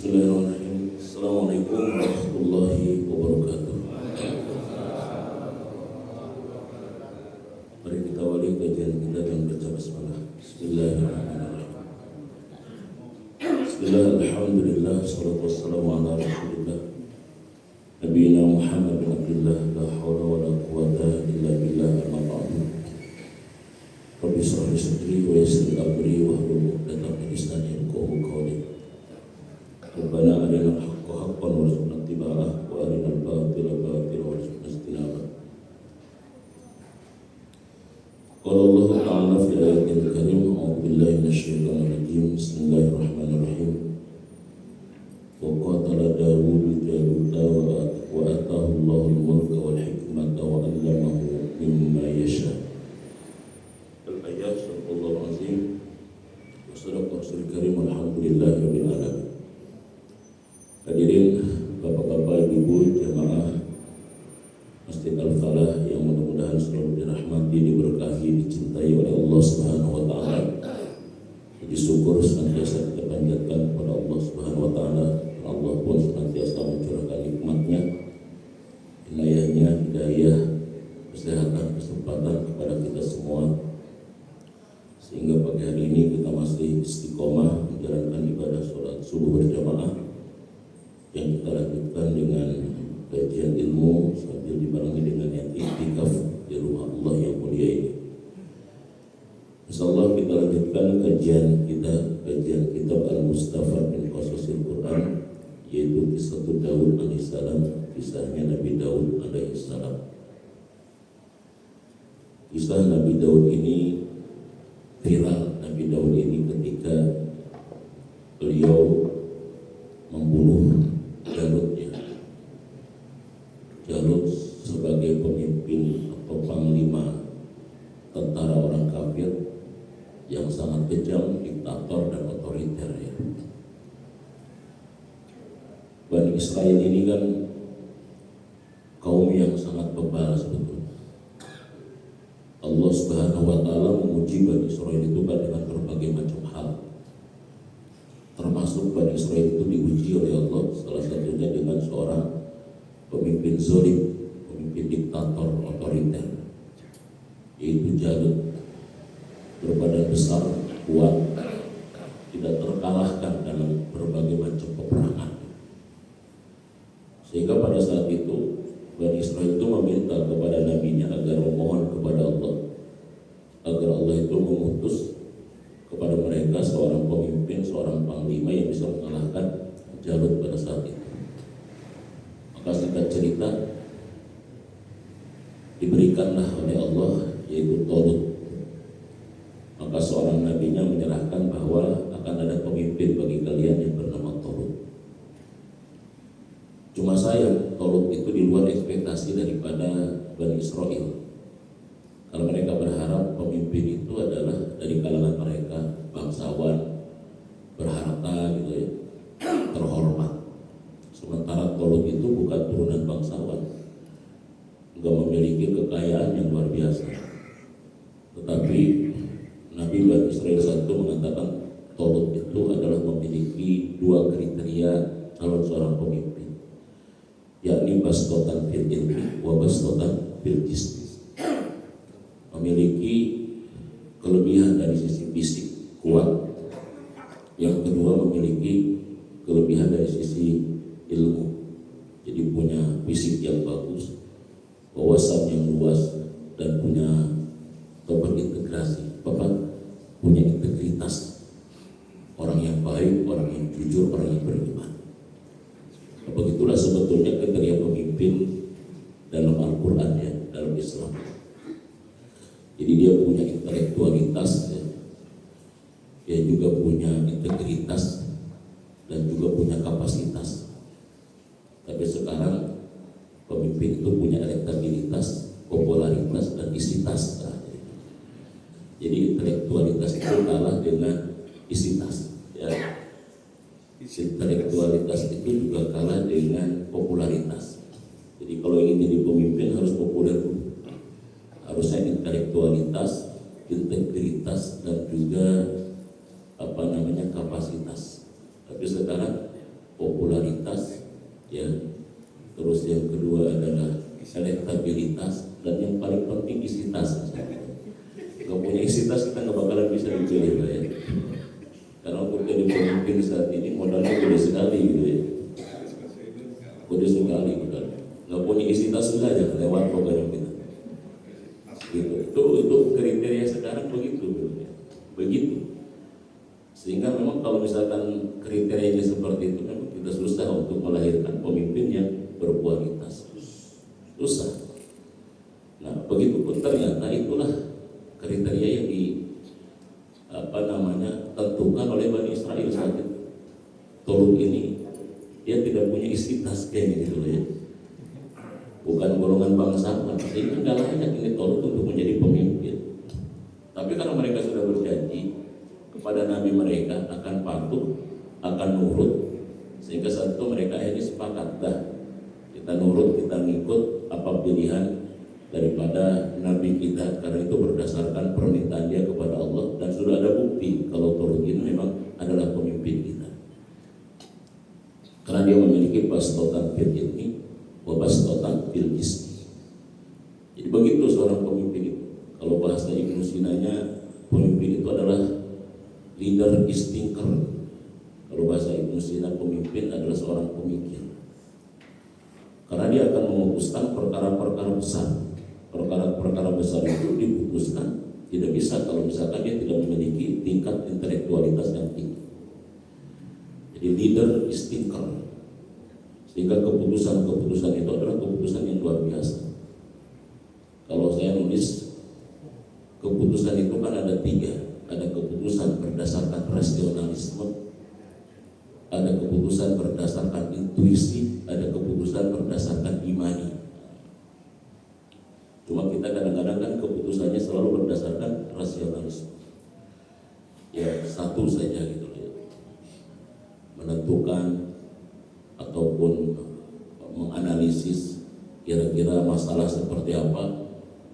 Bismillahirrahmanirrahim. Assalamualaikum warahmatullahi wabarakatuh. Mari kita awali kajian kita dengan baca basmalah. Bismillahirrahmanirrahim. Bismillahirrahmanirrahim. Salatu wassalamu ala Rasulillah Nabiyina Muhammad bin Abdullah. La hawla wa la quwata illa billah. Amma ba'du. Rabbi shrah li sadri wa yassir li amri wahlul 'uqdatam min lisani yafqahu qawli. Rabbana arina al-haqqa haqqan warzuqna ittiba'ah wa arina al-batila batilan warzuqna ijtinabah. Qala Allah Ta'ala fi ayatil karim, a'udzu billahi minasyaitonir rajim. Bismillahirrahmanirrahim. Wa qatala Dawud Jaluta wa atahu Allahul mulka wal hikmata wa 'allamahu mimma yasha. Al-ayat Sadaqallahul azim wa sadaqa rasulul karim. Alhamdulillahi rabbil alamin. Hadirin bapak-bapak, ibu, jamaah Masjid Al-Falah yang mudah-mudahan selalu dirahmati, diberkahi, dicintai oleh Allah Subhanahu wa taala. Puji syukur senantiasa kita panjatkan kepada Allah Subhanahu wa taala. Allah pun senantiasa mencurahkan nikmat-Nya, inayah-Nya, hidayah, kesehatan, kesempatan kepada kita semua, sehingga pagi hari ini kita masih istiqomah menjalankan ibadah sholat subuh berjamaah yang kita lanjutkan dengan kajian ilmu sambil dibarengi dengan yang iktikaf di rumah Allah yang mulia ini. Insyaallah kita lanjutkan kajian kitab Al-Mustafa min Qasasil Quran, yaitu kisah Daud alaihissalam, kisahnya Nabi Daud alaihissalam. Kisah Nabi Daud ini viral. Nabi Daud ini ketika beliau membunuh Jalut sebagai pemimpin atau panglima tentara orang kafir yang sangat kejam, diktator dan otoriter ya. Bani Israel ini kan kaum yang sangat bebal sebetulnya. Allah Subhanahu wa taala memuji Bani Israel itu kan dengan berbagai macam hal. Termasuk Bani Israel itu diuji oleh Allah, salah satunya dengan seorang pemimpin zalim, pemimpin diktator otoriter, yaitu Jalut. Berbadan besar, kuat, tidak terkalahkan dalam berbagai macam peperangan. Sehingga pada saat itu Bani Israel itu meminta kepada nabinya agar memohon kepada Allah agar Allah itu mengutus kepada mereka seorang pemimpin, seorang panglima yang bisa mengalahkan Jalut pada saat itu. Maka singkat cerita, diberikanlah oleh Allah yaitu Talut. Maka seorang nabinya menyerahkan bahwa akan ada pemimpin bagi kalian yang bernama Talut. Cuma sayang, Talut itu di luar ekspektasi daripada Bani Israel. Kalau mereka berharap pemimpin itu adalah dari kalangan mereka, bangsawan, berharta gitu ya, terhormat. Sementara Talut itu bukan turunan bangsawan, enggak memiliki kekayaan yang luar biasa. Tetapi Nabi Bani Israel satu mengatakan Talut itu adalah memiliki dua kriteria calon seorang pemimpin, yakni bastotan fil ilmi wa bastotan fil jism. Memiliki kelebihan dari sisi fisik kuat, yang kedua memiliki kelebihan dari sisi ilmu, jadi punya fisik yang bagus, wawasan yang luas, dan punya berintegrasi, punya integritas, orang yang baik, orang yang jujur, orang yang beriman. Begitulah sebetulnya kriteria pemimpin dalam Al-Quran ya, dalam Islam. Jadi dia punya intelektualitas ya. Dia juga punya integritas dan juga punya kapasitas. Tapi sekarang pemimpin itu punya elektabilitas, popularitas, dan isitas. Jadi intelektualitas itu kalah dengan isitas ya. Intelektualitas itu juga kalah dengan popularitas. Jadi kalau ingin jadi pemimpin harus populer dulu. Harusnya intelektualitas, integritas, dan juga kapasitas. Tapi sekarang popularitas, ya. Terus yang kedua adalah elektabilitas, dan yang paling penting isi tas. Gak punya isi tas kita nggak bakalan bisa dipilih, ya. Karena untuk jadi pemimpin saat ini modalnya gede sekali gitu ya. Gede sekali modal. Nggak punya isi tas sudah aja lewat program kita. Gitu. Itu kriteria sekarang begitu, begitu. Sehingga memang kalau misalkan kriterianya seperti itu, memang kita susah untuk melahirkan pemimpin yang berkualitas. Susah. Nah, begitu pun ternyata itulah kriteria yang tentukan oleh Bani Israel saat itu. Tolut ini dia tidak punya isi tas kayak gitu ya. Bukan golongan bangsawan, sehingga nggak layak ini Tolut untuk menjadi pemimpin. Tapi karena mereka sudah berjanji kepada nabi mereka akan patuh, akan nurut, sehingga saat itu mereka akhirnya sepakat, dah kita nurut, kita ngikut apa pilihan daripada nabi kita, karena itu berdasarkan permintaan dia kepada Allah, dan sudah ada bukti kalau Tolut ini memang adalah pemimpin kita, karena dia memiliki bastotan fil ilmi wa bastotan fil jismi. Jadi begitu seorang pemimpin itu. Kalau bahasa Ibnu Sinanya, pemimpin itu adalah leader is thinker. Kalau bahasa Ibnu Sina, pemimpin adalah seorang pemikir, karena dia akan memutuskan perkara-perkara besar. Perkara-perkara besar itu diputuskan tidak bisa kalau misalkan dia tidak memiliki tingkat intelektualitas yang tinggi. Jadi leader is thinker, sehingga keputusan-keputusan itu adalah keputusan yang luar biasa. Kalau saya nulis keputusan itu kan ada 3. Ada keputusan berdasarkan rasionalisme, ada keputusan berdasarkan intuisi, ada keputusan berdasarkan imani. Cuma kita kadang-kadang kan keputusannya selalu berdasarkan rasionalisme. Ya satu saja gitu ya. Menentukan ataupun menganalisis kira-kira masalah seperti apa,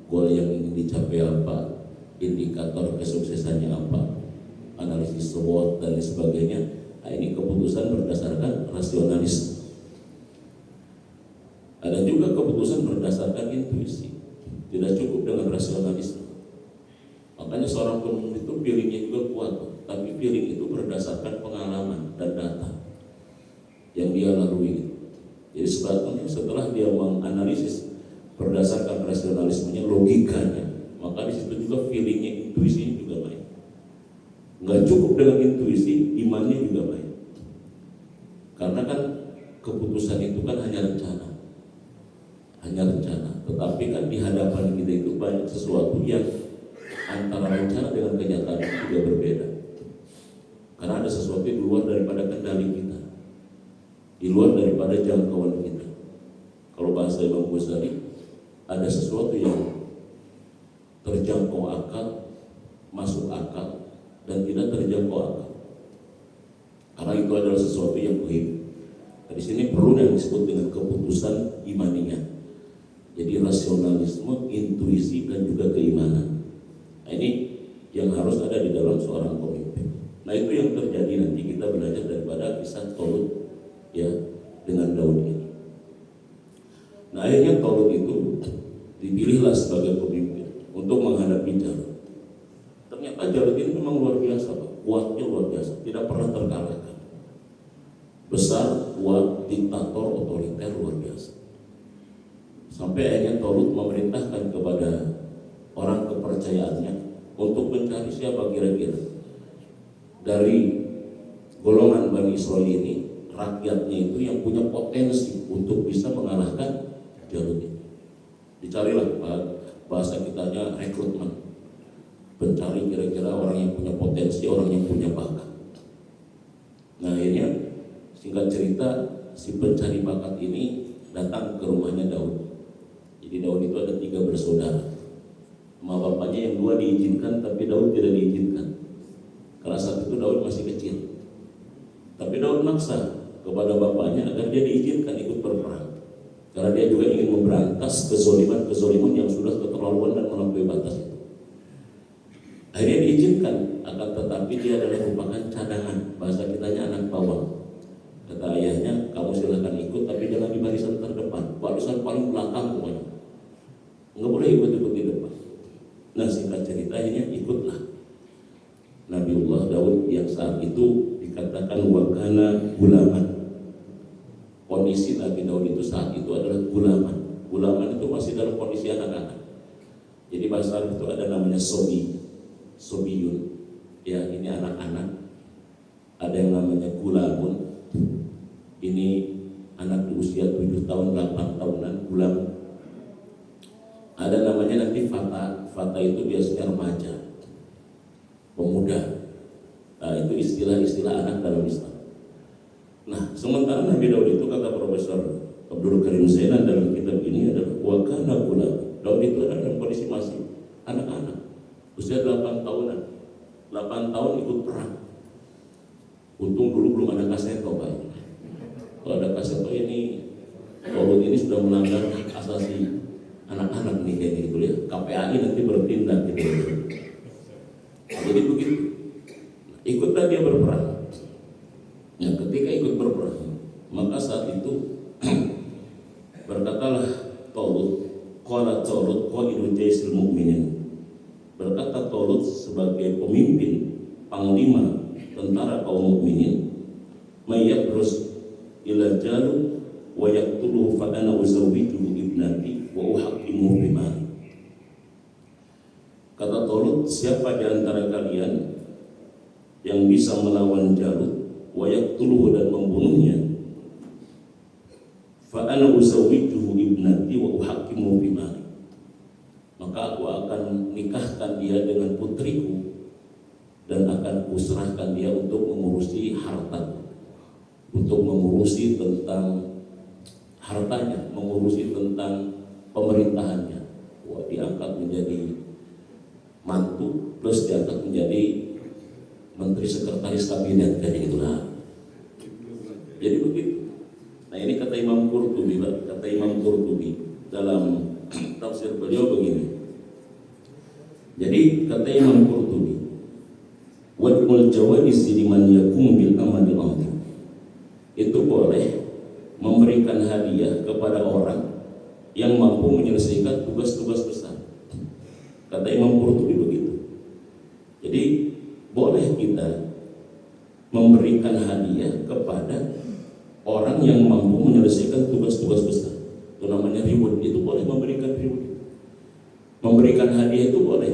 goal yang ingin dicapai apa, indikator kesuksesannya apa, analisis SWOT dan sebagainya. Nah, ini keputusan berdasarkan rasionalisme. Ada juga keputusan berdasarkan intuisi. Tidak cukup dengan rasionalisme. Makanya seorang pemimpin itu feelingnya juga kuat, tapi feeling itu berdasarkan pengalaman dan data yang dia lalui. Jadi sebetulnya setelah dia menganalisis berdasarkan rasionalismenya, logikanya, maka di situ juga feelingnya, intuisinya juga baik. Nggak cukup dengan intuisi, imannya juga baik. Karena kan keputusan itu kan hanya rencana. Tetapi kan di hadapan kita itu banyak sesuatu yang antara rencana dengan kenyataan itu juga berbeda. Karena ada sesuatu di luar daripada kendali kita, di luar daripada jangkauan kita. Kalau bahasa Imam Ghazali, ada sesuatu yang terjangkau akal, masuk akal, dan tidak terjangkau akal. Karena itu adalah sesuatu yang gaib. Di sini perlu yang disebut dengan keputusan imaninya. Jadi rasionalisme, intuisi, dan juga keimanan. Nah ini yang harus ada di dalam seorang pemimpin. Nah itu yang terjadi nanti kita belajar daripada kisah Tolut ya dengan Daud ini. Nah akhirnya Tolut itu dipilihlah sebagai pemimpin untuk menghadapi Jalut. Ternyata Jalut ini memang luar biasa, Pak. Kuatnya luar biasa, tidak pernah terkalahkan. Besar, kuat, diktator, otoriter luar biasa. Sampai akhirnya Tolut memerintahkan kepada orang kepercayaannya untuk mencari siapa kira-kira dari golongan Bani Israel ini, rakyatnya itu yang punya potensi untuk bisa mengalahkan Jalut ini. Dicarilah, bahasa kitanya rekrutmen, mencari kira-kira orang yang punya potensi, orang yang punya bakat. Nah akhirnya singkat cerita, si pencari bakat ini datang ke rumahnya Daud. Jadi Daud itu ada 3 bersaudara. Sama bapaknya yang 2 diizinkan, tapi Daud tidak diizinkan. Karena saat itu Daud masih kecil. Tapi Daud maksa kepada bapaknya agar dia diizinkan ikut berperang. Karena dia juga ingin memberantas kezoliman yang sudah keterlaluan dan melampaui batas itu. Akhirnya diizinkan, akan tetapi dia adalah merupakan cadangan. Bahasa kitanya anak bawang. Kata ayahnya, kamu silahkan ikut tapi jangan di barisan terdepan, barisan paling belakang pokoknya, nggak boleh ikut-ikut di depan. Nah singkat cerita akhirnya ikutlah Nabiullah Daud yang saat itu dikatakan wakana gulaman. Kondisi Nabi Daud itu saat itu adalah gulaman. Gulaman itu masih dalam kondisi anak-anak. Jadi bahasa Arab itu ada namanya sobiyun. Ya ini anak-anak. Ada yang namanya gulamun. Ini anak di usia 7 tahun, 8 tahunan, gulam. Ada namanya nanti fata. Fata itu biasanya remaja, pemuda. Nah, itu istilah-istilah anak dalam Islam. Nah, sementara Nabi Daud itu kata Profesor Abdul Karim Zainan dalam kitab ini adalah wakana gulam. Daud itu adalah dalam kondisi masih anak-anak, usia 8 tahunan. 8 tahun ikut perang. Untung dulu belum ada kaseto, Pak. Kalau ada kaseto ini, Daud ini sudah melanggar asasi anak-anak nih kayak gitu ya. KPAI nanti bertindak gitu. Jadi begitu. Ikutlah dia berperang. Ya, ketika ikut berperang, maka saat itu berkatalah Talut, qala Talut qaidu jaisil mu'minin. Berkata Talut sebagai pemimpin panglima tentara kaum mukminin, mayabrus ila Jalut wa yaqtuluhu fa ana uzawwijuhu ibnati wa uhaqqimu bimali. Kata Talut, siapa di antara kalian yang bisa melawan Jalut wa yaqtuluhu dan membunuhnya, fa ana uzawwijuhu ibnati wa uhaqqimu bimali, maka aku akan nikahkan dia dengan putriku dan akan kuserahkan dia untuk mengurusi harta, untuk mengurusi tentang hartanya, mengurusi tentang pemerintahannya. Wah, diangkat menjadi mantu plus diangkat menjadi menteri sekretaris kabinet kayak gitulah. Jadi begitu. Nah ini kata Imam Qurtubi, dalam tafsir beliau begini. Jadi kata Imam Qurtubi, wajibul jawaiz liman yakum bil amalil azim. Itu boleh memberikan hadiah kepada orang yang mampu menyelesaikan tugas-tugas besar. Kata Imam Qurtubi begitu. Jadi boleh kita memberikan hadiah kepada orang yang mampu menyelesaikan tugas-tugas besar. Itu namanya reward. Itu boleh memberikan reward. Memberikan hadiah itu boleh,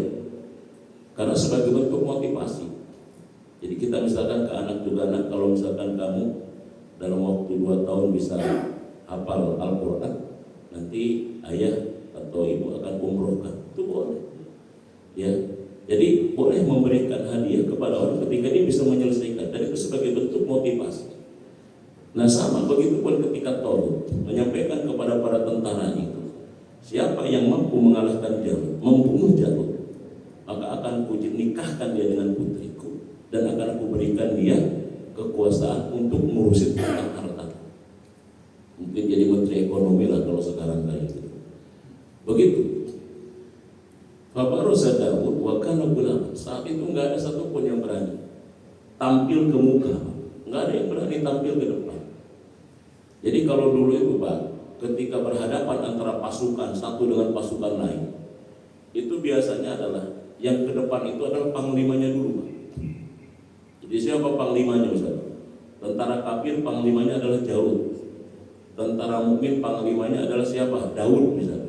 karena sebagai bentuk motivasi. Jadi kita misalkan ke anak juga, anak kalau misalkan kamu dalam waktu 2 tahun bisa hafal Al-Quran, nanti ayah atau ibu akan umrohkan. Itu boleh. Ya, jadi boleh memberikan hadiah kepada orang ketika dia bisa menyelesaikan, dan itu sebagai bentuk motivasi. Nah sama begitu pun ketika Talut menyampaikan kepada para tentara itu, siapa yang mampu mengalahkan Jalut, membunuh Jalut, maka akan ku nikahkan dia dengan putriku dan akan aku berikan dia kekuasaan untuk mengurusi tentang harta. Mungkin jadi menteri ekonomi lah kalau sekarang kayak gitu. Begitu. Fabarosa Daud wa kana gulam. Saat itu nggak ada satupun yang berani tampil ke muka, nggak ada yang berani tampil ke depan. Jadi kalau dulu itu Pak, ketika berhadapan antara pasukan satu dengan pasukan lain, itu biasanya adalah yang ke depan itu adalah panglimanya dulu Pak. Jadi siapa panglimanya Ustaz? Tentara kafir panglimanya adalah Jalut. Tentara mukmin panglimanya adalah siapa? Daud misalnya.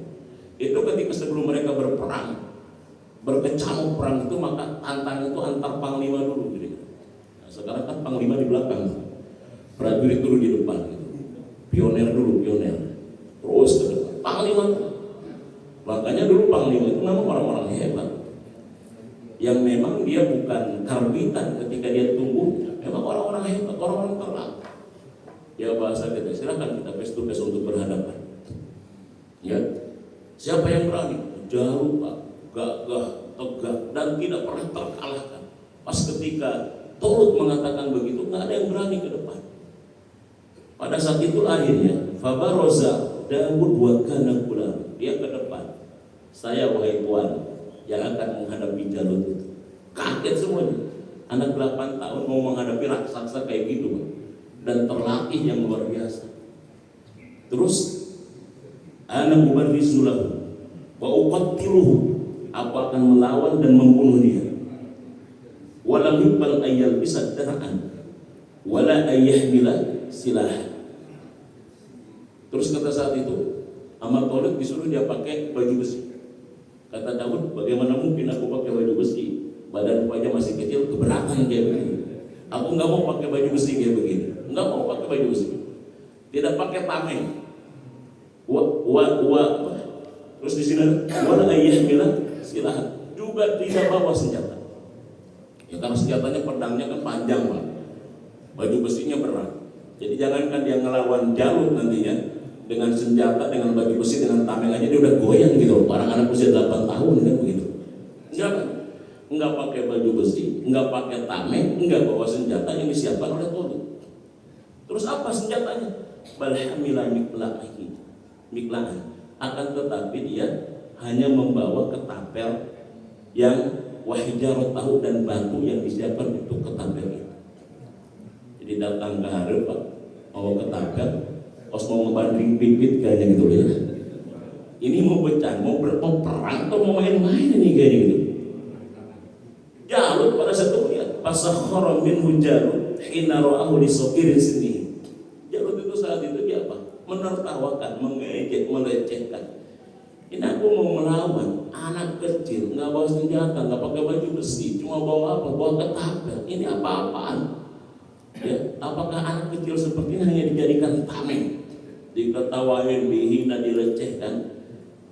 Itu ketika sebelum mereka berperang, berkecamuk perang itu, maka tantangan itu antar panglima dulu gitu. Nah, sekarang kan panglima di belakang, prajurit dulu di depan gitu. Pioner dulu, terus ke depan panglima. Makanya dulu panglima itu memang orang-orang hebat, yang memang dia bukan karbitan ketika dia tumbuh, memang orang-orang hebat, orang-orang terang. Ya bahasa kita, silakan kita face to face untuk berhadapan. Ya, siapa yang berani? Jalut Pak, gagah, tegak, dan tidak pernah terkalahkan. Pas ketika Talut mengatakan begitu, nggak ada yang berani ke depan. Pada saat itu akhirnya Fabaroza Daud wa kana gulam, dia ke depan. Saya wahai Tuan yang akan menghadapi Jalut itu. Kaget semuanya. Anak 8 tahun mau menghadapi raksasa kayak gitu Pak. dan terlatih yang luar biasa. Terus ana ubarrizu lahu wa uqattiluhu, aku akan melawan dan membunuh dia. Walam yuqbal ayyal bisad dar'an wala ayyahmila silah. Terus kata saat itu Ahmad Thalib disuruh dia pakai baju besi. Kata Daud, bagaimana mungkin aku pakai baju besi? Badan aja masih kecil, keberatan kayak begini. Aku nggak mau pakai baju besi kayak begini. Nggak mau pakai baju besi. Tidak pakai tameng. Terus di sini wala ayyahmila silah, juga tidak bawa senjata. Ya karena senjatanya pedangnya kan panjang Pak. Baju besinya berat. Jadi jangankan dia ngelawan Jalut nantinya dengan senjata, dengan baju besi, dengan tameng aja dia udah goyang gitu. Orang anak usia 8 tahun kan begitu. Enggak pakai baju besi, enggak pakai tameng, enggak bawa senjata yang disiapkan oleh Thalib. Terus apa senjatanya? Balhamila miklahan. Akan tetapi dia hanya membawa ketapel yang wahijarot tahu dan batu yang disiapkan untuk ketapel itu. Jadi datang ke Harep Pak, mau ketapel, pas mau ngebanding pipit kayaknya gitu ya. Ini mau bercanda, mau perang atau mau main-main ini kayaknya gitu. Jalut pada satu lihat fasakhara minhu Jalut hina ra'ahu li sagirin sini. Jalut itu saat itu dia apa? Menertawakan, mengejek, melecehkan. Ini aku mau melawan anak kecil, nggak bawa senjata, nggak pakai baju besi, cuma bawa apa? Bawa ketapel. Ini apa-apaan? Ya, apakah anak kecil seperti ini hanya dijadikan tameng, diketawain, dihina, dilecehkan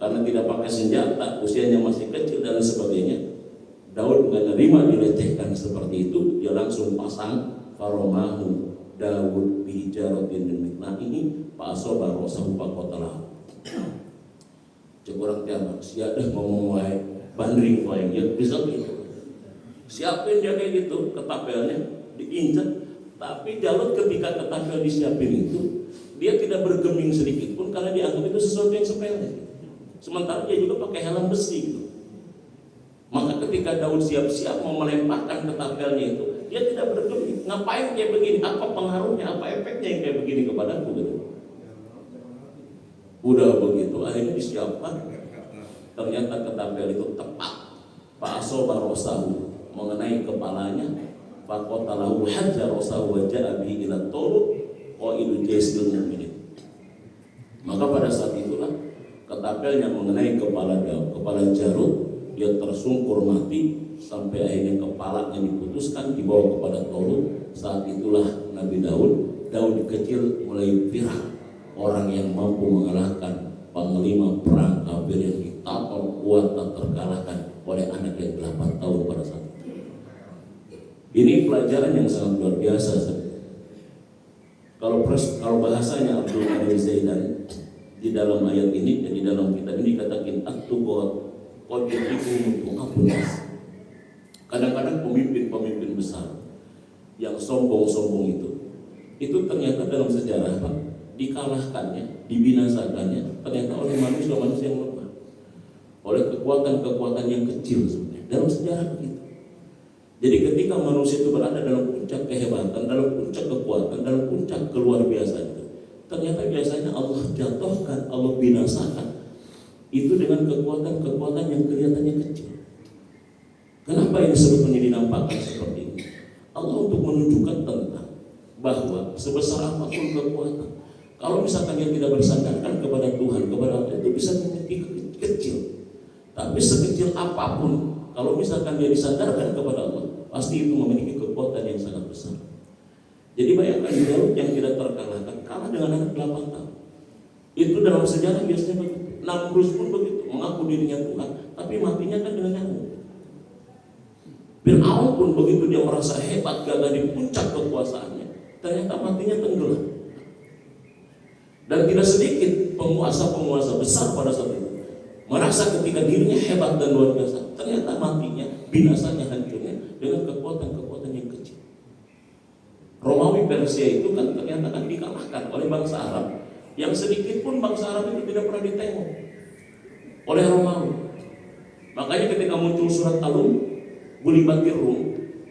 karena tidak pakai senjata, usianya masih kecil dan sebagainya? Daud nggak nerima dilecehkan seperti itu, dia langsung pasang faromahu Daud bihijarotin min mikna ini Pak Asobar rosahu pakotalah. Cek orang tiap siadah ngomong wae bandring wae ya bisa gitu. Siapin dia kayak gitu, ketapelnya diinjak. Tapi Jalut ketika ketapel disiapin itu, dia tidak bergeming sedikit pun karena dianggap itu sesuatu yang sepele. Sementara dia juga pakai helm besi gitu. Maka ketika Daud siap-siap mau melemparkan ketapelnya itu, dia tidak bergeming. Ngapain kayak begini? Apa pengaruhnya? Apa efeknya yang kayak begini kepadaku gitu? Udah begitu, akhirnya disiapkan. Ternyata ketapel itu tepat Pak Asobar rosahu mengenai kepalanya. Fakotalahu hajar rosahu wajah abi ila tolu qaidu jaisil mu'minin. Maka pada saat itulah ketapelnya mengenai kepala Jalut, dia tersungkur mati sampai akhirnya kepalanya diputuskan dibawa kepada Thalib. Saat itulah Nabi Daud kecil mulai viral, orang yang mampu mengalahkan panglima perang kafir yang ditampar kuat tak terkalahkan oleh anak yang 8 tahun pada saat itu. Ini pelajaran yang sangat luar biasa. Kalau bahasanya Abdul Qadir Zaidan di dalam ayat ini dan di dalam kitab ini dikatakan at-tuqat kadang-kadang pemimpin besar yang sombong itu ternyata dalam sejarah Pak, dikalahkannya, dibinasakannya ternyata oleh manusia yang lemah, oleh kekuatan yang kecil sebenarnya dalam sejarah begitu. Jadi ketika manusia itu berada dalam puncak kehebatan, dalam puncak kekuatan, dalam puncak keluar biasa itu, ternyata biasanya Allah jatuhkan, Allah binasakan itu dengan kekuatan yang kelihatannya kecil. Kenapa ini sebetulnya dinampakkan seperti ini? Allah untuk menunjukkan tentang bahwa sebesar apapun kekuatan, kalau misalkan dia tidak bersandarkan kepada Tuhan, kepada Allah, itu bisa menjadi kecil. Tapi sekecil apapun, kalau misalkan dia disandarkan kepada Allah, pasti itu memiliki kekuatan yang sangat besar. Jadi bayangkan Daud yang tidak terkalahkan, kalah dengan anak 8 tahun. Itu dalam sejarah biasanya begitu. Namrus pun begitu, mengaku dirinya Tuhan, tapi matinya kan dengan nyamuk. Fir'aun pun begitu, dia merasa hebat, gagah di puncak kekuasaannya, ternyata matinya tenggelam. Dan tidak sedikit penguasa besar pada saat itu merasa ketika dirinya hebat dan luar biasa, ternyata matinya, binasanya, hancurnya dengan kekuatan yang kecil. Romawi Persia itu kan ternyata kan dikalahkan oleh bangsa Arab, yang sedikit pun bangsa Arab itu tidak pernah ditengok oleh Romawi. Makanya ketika muncul surat Al-Rum, gulibatir Rum,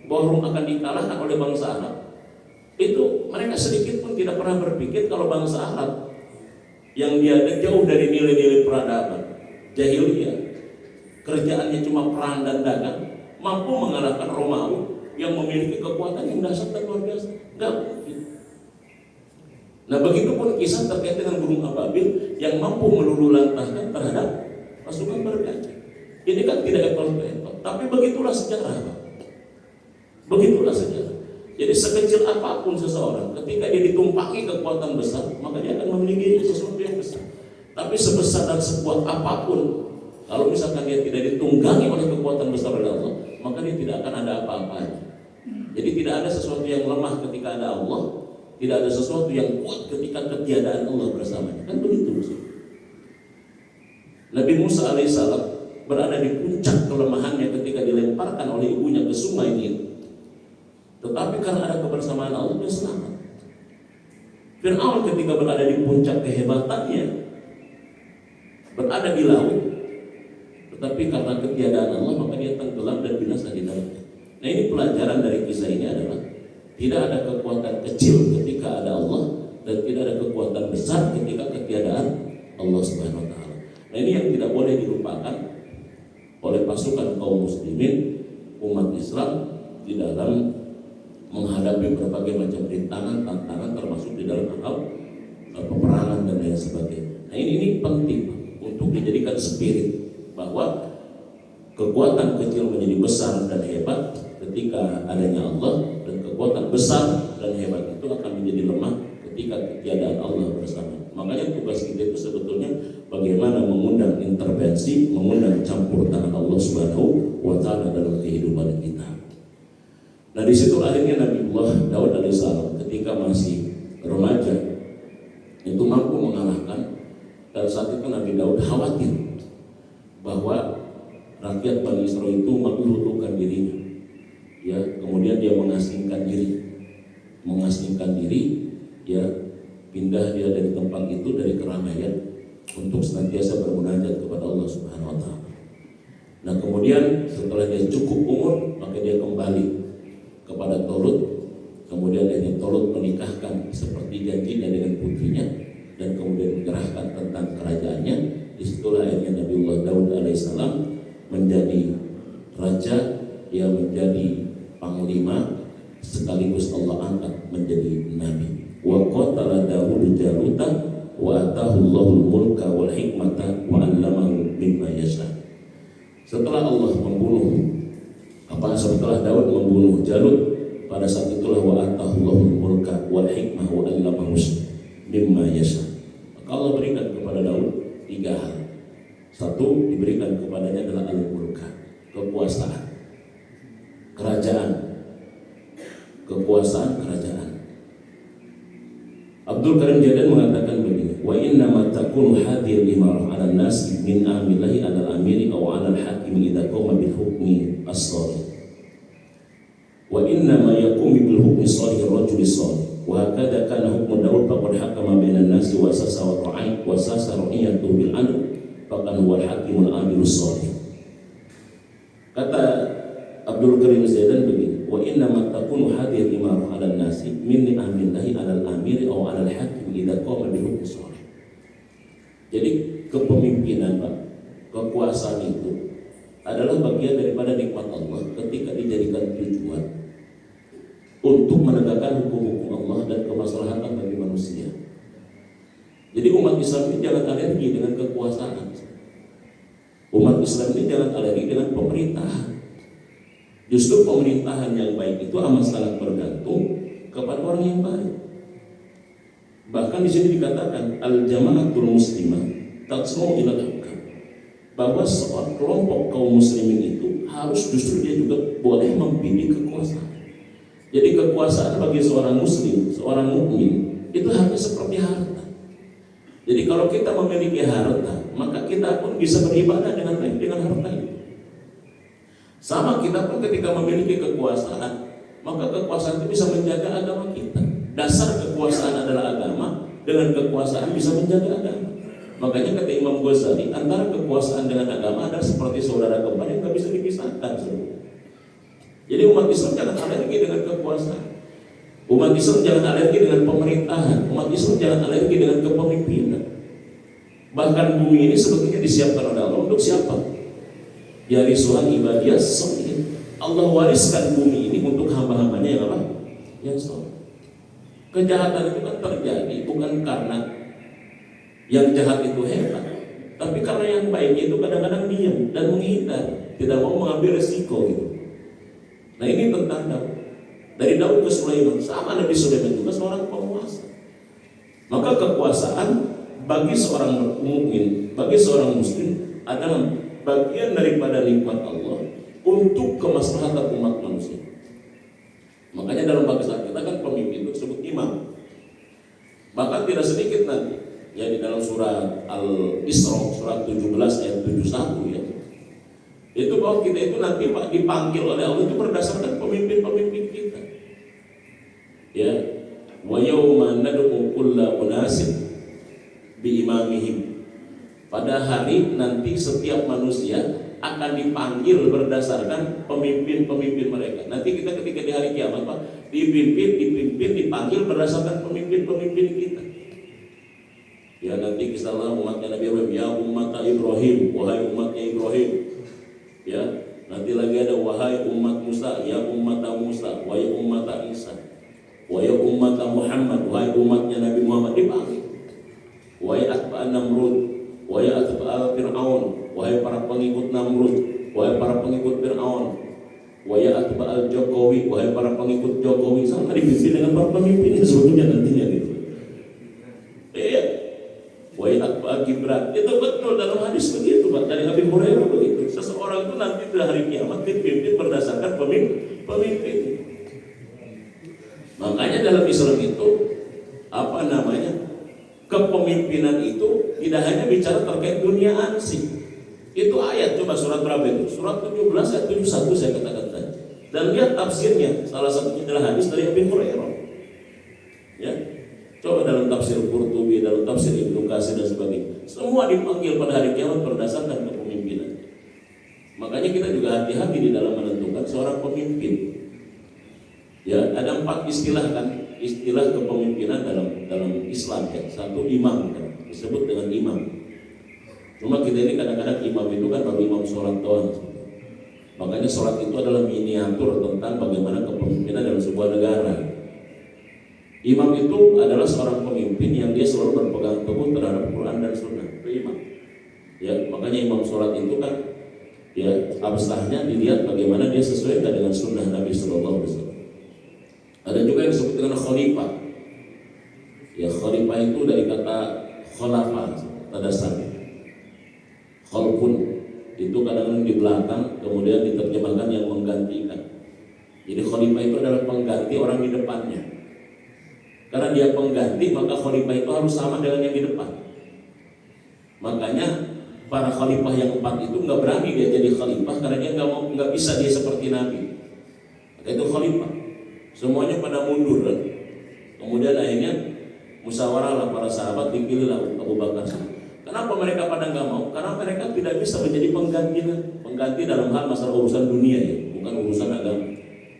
bahwa Rum akan dikalahkan oleh bangsa Arab, itu mereka sedikit pun tidak pernah berpikir kalau bangsa Arab yang dia ada jauh dari nilai-nilai peradaban, jahiliyah, kerjaannya cuma perang dan dagang, mampu mengalahkan Romawi yang memiliki kekuatan yang dahsyat dan luar biasa. Enggak mungkin. Nah, begitu pun kisah terkait dengan burung ababil yang mampu meluluhlantahkan terhadap pasukan berkaca. Ini kan tidak apple to apple, tapi begitulah sejarah, Pak. Begitulah sejarah. Jadi sekecil apapun seseorang, ketika dia ditumpangi kekuatan besar, maka dia akan memiliki sesuatu yang besar. Tapi sebesar dan sekuat apapun, kalau misalkan dia tidak ditunggangi oleh kekuatan besar dari Allah, maka dia tidak akan ada apa-apanya. Jadi tidak ada sesuatu yang lemah ketika ada Allah, tidak ada sesuatu yang kuat ketika ketiadaan Allah bersamanya. Kan begitu. Nabi Musa alaihissalam berada di puncak kelemahannya ketika dilemparkan oleh ibunya ke sungai Nil. Tetapi karena ada kebersamaan Allah, dia selamat. Fir'aun ketika berada di puncak kehebatannya, berada di laut, tetapi karena ketiadaan Allah, maka dia tenggelam dan binasa di dalamnya. Nah, ini pelajaran dari kisah ini adalah tidak ada kekuatan kecil ketika ada Allah, dan tidak ada kekuatan besar ketika ketiadaan Allah Subhanahu wa taala. Nah, ini yang tidak boleh dilupakan oleh pasukan kaum muslimin, umat Islam di dalam menghadapi berbagai macam rintangan, tantangan, termasuk di dalam hal peperangan dan lain sebagainya. Nah, ini penting untuk dijadikan spirit bahwa kekuatan kecil menjadi besar dan hebat ketika adanya Allah, dan kekuatan besar dan hebat itu akan menjadi lemah ketika ketiadaan Allah bersama. Makanya tugas kita itu sebetulnya bagaimana mengundang intervensi, mengundang campur tangan Allah Subhanahu wa taala dalam kehidupan kita. Nah, di situ akhirnya Nabiullah Daud alaihissalam ketika masih remaja itu mampu mengalahkan, dan saat itu Nabi Daud khawatir bahwa rakyat Bani Israel itu mengeluhkan dirinya, ya, kemudian dia mengasingkan diri, ya, pindah dia dari tempat itu, dari keramaian, untuk senantiasa bermunajat kepada Allah Subhanahu wa taala. Nah, kemudian setelah dia cukup umur, maka dia kembali kepada Tolut. Kemudian akhirnya Tolut menikahkan seperti janjinya dengan putrinya, dan kemudian menyerahkan tentang kerajaannya. Disitulah akhirnya Nabiullah Daud alaihissalam menjadi raja, yang menjadi panglima, sekaligus Allah angkat menjadi nabi. Wa qatala Daud Jaluta wa atahu Allahul mulka wal hikmata wa 'allamahu mimma yasha. Setelah Daud membunuh Jalut, pada saat itulah wa atahu Allahul mulka wal hikmah wa 'allamahu mimma yasha. Maka Allah berikan kepada Daud 3 hal. Satu, diberikan kepadanya adalah al-mulka, kekuasaan, kerajaan. Abdul Karim Jadan mengatakan begini, wa inna ma takunu hadhil imarah 'ala an-nas min amillahi 'ala al-amiri aw 'ala al-hakim idza qama bil hukmi as-salih. Wa inna ma yaqumu bil hukmi salih ar-rajul salih. Wa hakadha kana hukmu Daud faqad hakama bainan nasi wa sasa wa ra'i wa sasa ra'iyatu bil 'adl faqad huwa al-hakimul 'adilus salih. Kata Abdul Karim Jadan begini, wa inna ma takunu hadhil imarah 'ala an-nasi min amillahi 'ala al-amiri aw 'ala al-hakim idza qama bil hukmi salih. Jadi kepemimpinan, Pak, kekuasaan itu adalah bagian daripada nikmat Allah ketika dijadikan tujuan untuk menegakkan hukum-hukum Allah dan kemaslahatan bagi manusia. Jadi umat Islam ini jangan alergi dengan kekuasaan. Umat Islam ini jangan alergi dengan pemerintahan. Justru pemerintahan yang baik itu amat sangat bergantung kepada orang yang baik. Bahkan di sini dikatakan al-jama'atul muslimah tasmu ila al-hukam, bahwa seorang kelompok kaum muslimin itu harus justru dia juga boleh memilih kekuasaan. Jadi kekuasaan bagi seorang muslim, seorang mukmin itu harus seperti harta. Jadi kalau kita memiliki harta, maka kita pun bisa beribadah dengan baik dengan harta itu. Sama kita pun ketika memiliki kekuasaan, maka kekuasaan itu bisa menjaga agama kita. Dasar kekuasaan adalah agama, dengan kekuasaan bisa menjaga agama. Makanya kata Imam Ghazali, antara kekuasaan dengan agama adalah seperti saudara kembar yang tak bisa dipisahkan. Jadi umat Islam jangan alergi dengan kekuasaan. Umat Islam jangan alergi dengan pemerintahan, umat Islam jangan alergi dengan kepemimpinan. Bahkan bumi ini sebetulnya disiapkan oleh Allah untuk siapa? Yarisuhan ibadiyah sholihin. Allah wariskan bumi ini untuk hamba-hambanya yang apa? Yang soleh. Kejahatan itu kan terjadi bukan karena yang jahat itu hebat, tapi karena yang baiknya itu kadang-kadang diam dan menghindar, tidak mau mengambil resiko gitu. Nah ini tentang Daud. Dari Daud ke Sulaiman, sama Nabi Sulaiman juga seorang penguasa. Maka kekuasaan bagi seorang mukmin, bagi seorang muslim adalah bagian daripada nikmat Allah untuk kemaslahatan umat manusia. Makanya dalam bahasa kita kan pemimpin itu disebut imam. Bahkan tidak sedikit nanti ya di dalam surat Al-Isra surat 17 ayat 71 ya. Itu bahwa kita itu nanti dipanggil oleh Allah itu berdasarkan pemimpin-pemimpin kita. Ya, wa yauma nad'u kulla unasin bi imamihim. Pada hari nanti setiap manusia akan dipanggil berdasarkan pemimpin-pemimpin mereka. Nanti kita ketika di hari kiamat Pak, dipimpin, dipanggil berdasarkan pemimpin-pemimpin kita. Ya nanti kisahlah umatnya Nabi Ibrahim, ya umat Ibrahim, wahai umatnya Ibrahim. Ya, nanti lagi ada wahai umat Musa, ya umat Musa, wahai umat Isa. Wahai umat Muhammad, wahai umatnya Nabi Muhammad dipanggil. Wahai atba'an Namrud, wahai atba'al Fir'aun, wahai para pengikut Namrud, wahai para pengikut Fir'aun, wahai atba'al Jokowi, wahai para pengikut Jokowi. Sama dipimpin dengan para pemimpin ini sebetulnya nantinya gitu. Iya. Wahai atba'al Gibran, itu betul dalam hadis begitu Pak, dari Abi Hurairah begitu. Seseorang itu nanti di hari kiamat dipimpin berdasarkan pemimpin. Makanya dalam Islam itu kepemimpinan itu tidak hanya bicara terkait dunia ansih. Itu ayat, coba surat berapa itu? Surat 17 ayat 71 saya katakan tadi. Dan lihat tafsirnya, salah satunya adalah hadis dari Abi Hurairah. Ya. Coba dalam tafsir Qurtubi, dalam tafsir Ibnu Katsir dan sebagainya. Semua dipanggil pada hari kiamat berdasarkan kepemimpinan. Makanya kita juga hati-hati di dalam menentukan seorang pemimpin. Ya, ada 4 istilah kan, istilah kepemimpinan dalam Islam ya. Satu imam kan, disebut dengan imam. Cuma kita ini kadang-kadang imam itu kan baru imam sholat doang. Makanya sholat itu adalah miniatur tentang bagaimana kepemimpinan dalam sebuah negara. Imam itu adalah seorang pemimpin yang dia selalu berpegang teguh terhadap Quran dan Sunnah. Itu imam. Ya, makanya imam sholat itu kan ya abstahnya dilihat bagaimana dia sesuaikan dengan Sunnah Nabi Sallallahu Alaihi Wasallam. Ada juga yang disebut dengan khalifah. Ya khalifah itu dari kata khalafa pada dasarnya. Khalqun itu kadang-kadang di belakang kemudian diterjemahkan yang menggantikan. Jadi khalifah itu adalah pengganti orang di depannya. Karena dia pengganti maka khalifah itu harus sama dengan yang di depan. Makanya para khalifah yang 4 itu nggak berani dia jadi khalifah karena dia nggak bisa dia seperti Nabi. Maka itu khalifah. Semuanya pada mundur kan. Kemudian akhirnya musyawarah para sahabat, dipilihlah Abu Bakar. Kenapa mereka pada nggak mau? Karena mereka tidak bisa menjadi pengganti dalam hal masalah urusan dunia ya, bukan urusan agama.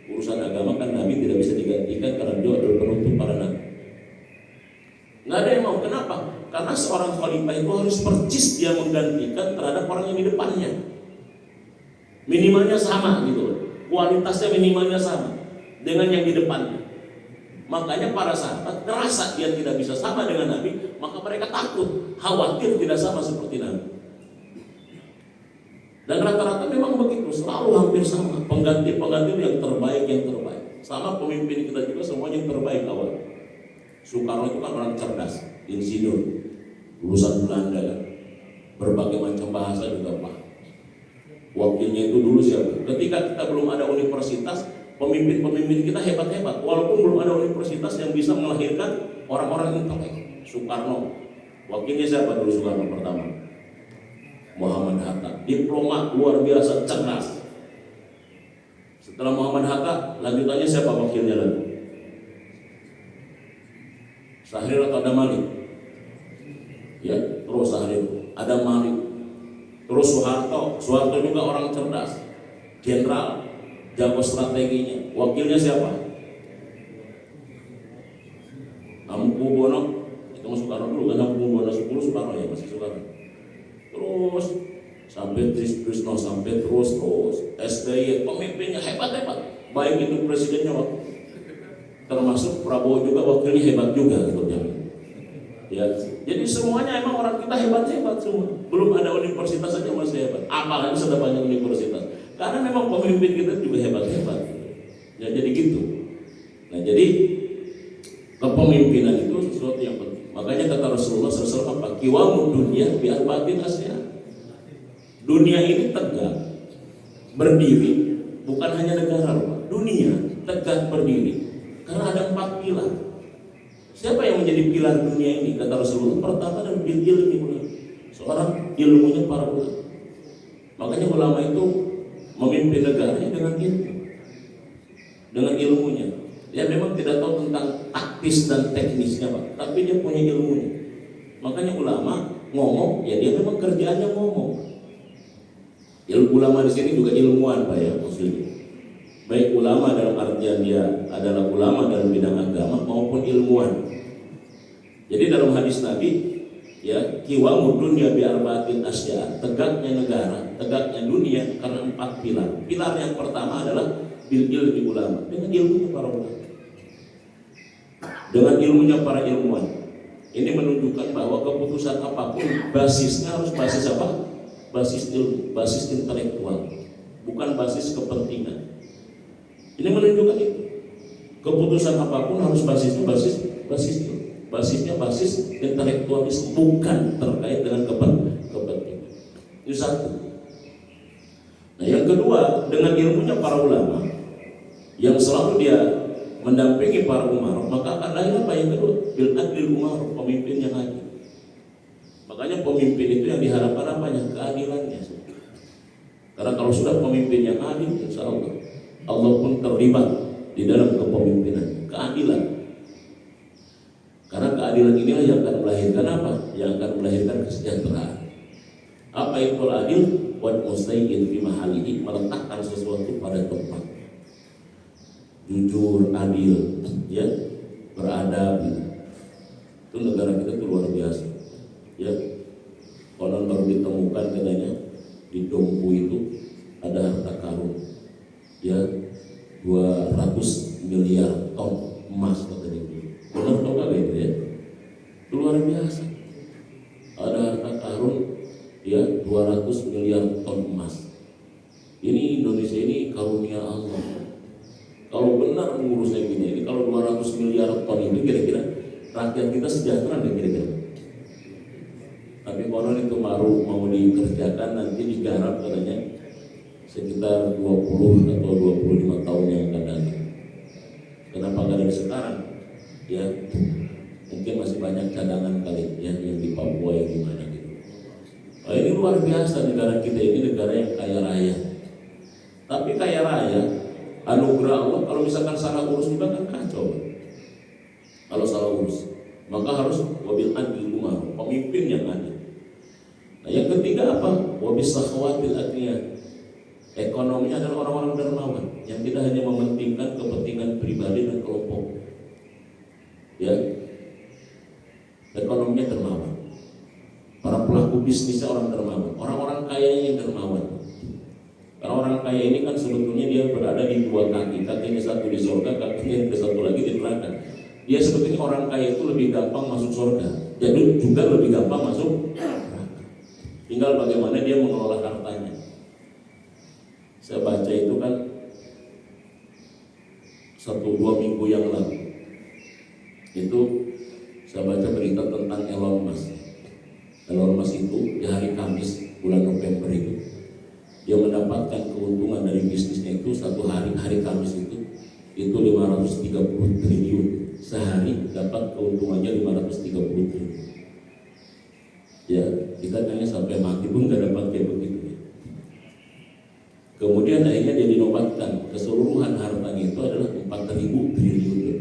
Urusan agama kan Nabi tidak bisa digantikan karena dia adalah penutup para nabi. Nggak ada yang mau. Kenapa? Karena seorang khalifah itu harus percis dia menggantikan terhadap orang yang di depannya. Minimalnya sama gitu, kualitasnya minimalnya sama dengan yang di depannya. Makanya para sahabat terasa dia tidak bisa sama dengan Nabi, maka mereka takut, khawatir tidak sama seperti Nabi. Dan rata-rata memang begitu, selalu hampir sama. Pengganti-pengganti yang terbaik. Sama pemimpin kita juga semuanya yang terbaik awal. Soekarno itu kan orang cerdas, insinyur, lulusan Belanda kan. Berbagai macam bahasa juga Pak. Wakilnya itu dulu siapa? Ketika kita belum ada universitas, pemimpin-pemimpin kita hebat-hebat, walaupun belum ada universitas yang bisa melahirkan orang-orang intelek. Soekarno, wakilnya siapa dulu Soekarno pertama? Muhammad Hatta, diplomat luar biasa cerdas. Setelah Muhammad Hatta, lanjutannya siapa wakilnya lagi? Syahrir atau ada Malik? Ya, terus Syahrir, ada Malik. Terus Soeharto juga orang cerdas, jenderal, jago strateginya. Wakilnya siapa? sampai Trisno, sampai terus SBY, pemimpinnya hebat, baik itu presidennya, termasuk Prabowo juga wakilnya hebat juga gitu ya. Jadi semuanya emang orang kita hebat semua. Belum ada universitas saja masih hebat, apalagi sudah banyak universitas. Karena memang pemimpin kita juga hebat. Ya jadi gitu. Nah jadi kepemimpinan itu sesuatu yang penting. Makanya kata Rasulullah SAW apa? Qiwamud dunya bi arba'atin asya. Dunia ini tegak berdiri, bukan hanya negara, dunia tegak berdiri karena ada 4 pilar. Siapa yang menjadi pilar dunia ini? Kata Rasulullah, pertama adalah bil ilmi, seorang ilmunya para ulama. Makanya ulama itu memimpin negaranya dengan ilmu, dengan ilmunya. Dia memang tidak tahu tentang taktis dan teknisnya, Pak, tapi dia punya ilmunya. Makanya ulama ngomong, ya dia memang kerjaannya ngomong. Ulama di sini juga ilmuwan, Pak, ya, maksudnya. Baik ulama dalam artian dia adalah ulama dalam bidang agama maupun ilmuwan. Jadi dalam hadis Nabi, ya, qiwamud dunya bi arba'atin asya, tegaknya negara, tegaknya dunia karena 4 pilar. Pilar yang pertama adalah bil ilmi ulama, dengan ilmunya para ulama, dengan ilmunya para ilmuwan. Ini menunjukkan bahwa keputusan apapun basisnya harus basis apa? Basis ilmu, basis intelektual, bukan basis kepentingan. Ini menunjukkan itu. Keputusan apapun harus basisnya basis intelektualis, bukan terkait dengan kepentingan. Itu satu. Nah yang kedua, dengan ilmunya para ulama yang selalu dia mendampingi para umar, maka akan lahir apa yang kedua? Bil adlil umar, pemimpin yang adil. Makanya pemimpin itu yang diharapkan apanya? Keadilannya. Karena kalau sudah pemimpin yang adil, insya Allah pun terlibat di dalam kepemimpinan, keadilan. Karena keadilan inilah yang akan melahirkan apa? Yang akan melahirkan kesejahteraan. Apa itu adil? Wal mustaqim fi mahalihi, meletakkan sesuatu pada tempat. Jujur, adil, ya, beradab. Itu negara kita itu luar biasa. Ya, konon baru ditemukan katanya di Dompu itu ada harta karun, ya, 200 miliar ton emas katanya. Benar atau enggak itu ya? Itu luar biasa. Ada harta karun, ya, 200 miliar ton emas. Ini Indonesia ini karunia Allah. Kalau benar mengurusnya gini, ini kalau 200 miliar ton itu kira-kira rakyat kita sejahtera nggak kira-kira? Tapi konon itu baru mau dikerjakan, nanti digarap katanya sekitar 20 atau 25 tahun yang akan datang. Kenapa nggak dari sekarang? Ya, mungkin masih banyak cadangan kali ya, yang di Papua yang gimana gitu. Oh, ini luar biasa negara kita ini, negara yang kaya raya. Tapi kaya raya, anugerah Allah, kalau misalkan salah urus juga kan kacau. Kalau salah urus, maka harus wabil adil umar, pemimpin yang adil. Nah yang ketiga apa? Wabil sakhawatil adniyah. Ekonominya adalah orang-orang dermawan yang tidak hanya mementingkan kepentingan pribadi dan kelompok. Ya, ekonominya dermawan. Para pelaku bisnisnya orang dermawan, orang-orang kayanya yang dermawan. Karena orang kaya ini kan sebetulnya dia berada di 2 kaki, kakinya satu di surga, kakinya yang satu lagi di neraka. Dia sebetulnya orang kaya itu lebih gampang masuk surga, jadi juga lebih gampang masuk neraka. Tinggal bagaimana dia mengelola hartanya. Saya baca itu kan 1-2 minggu yang lalu, itu saya baca berita tentang Elon Musk. Elon Musk itu di hari Kamis bulan November itu dia mendapatkan keuntungan dari bisnisnya itu satu hari Kamis itu 530 triliun. Sehari dapat keuntungannya 530 triliun. Ya, kita kayaknya sampai mati pun gak dapat kayak begitu. Kemudian akhirnya dia dinobatkan, keseluruhan hartanya itu adalah 4.000 triliun.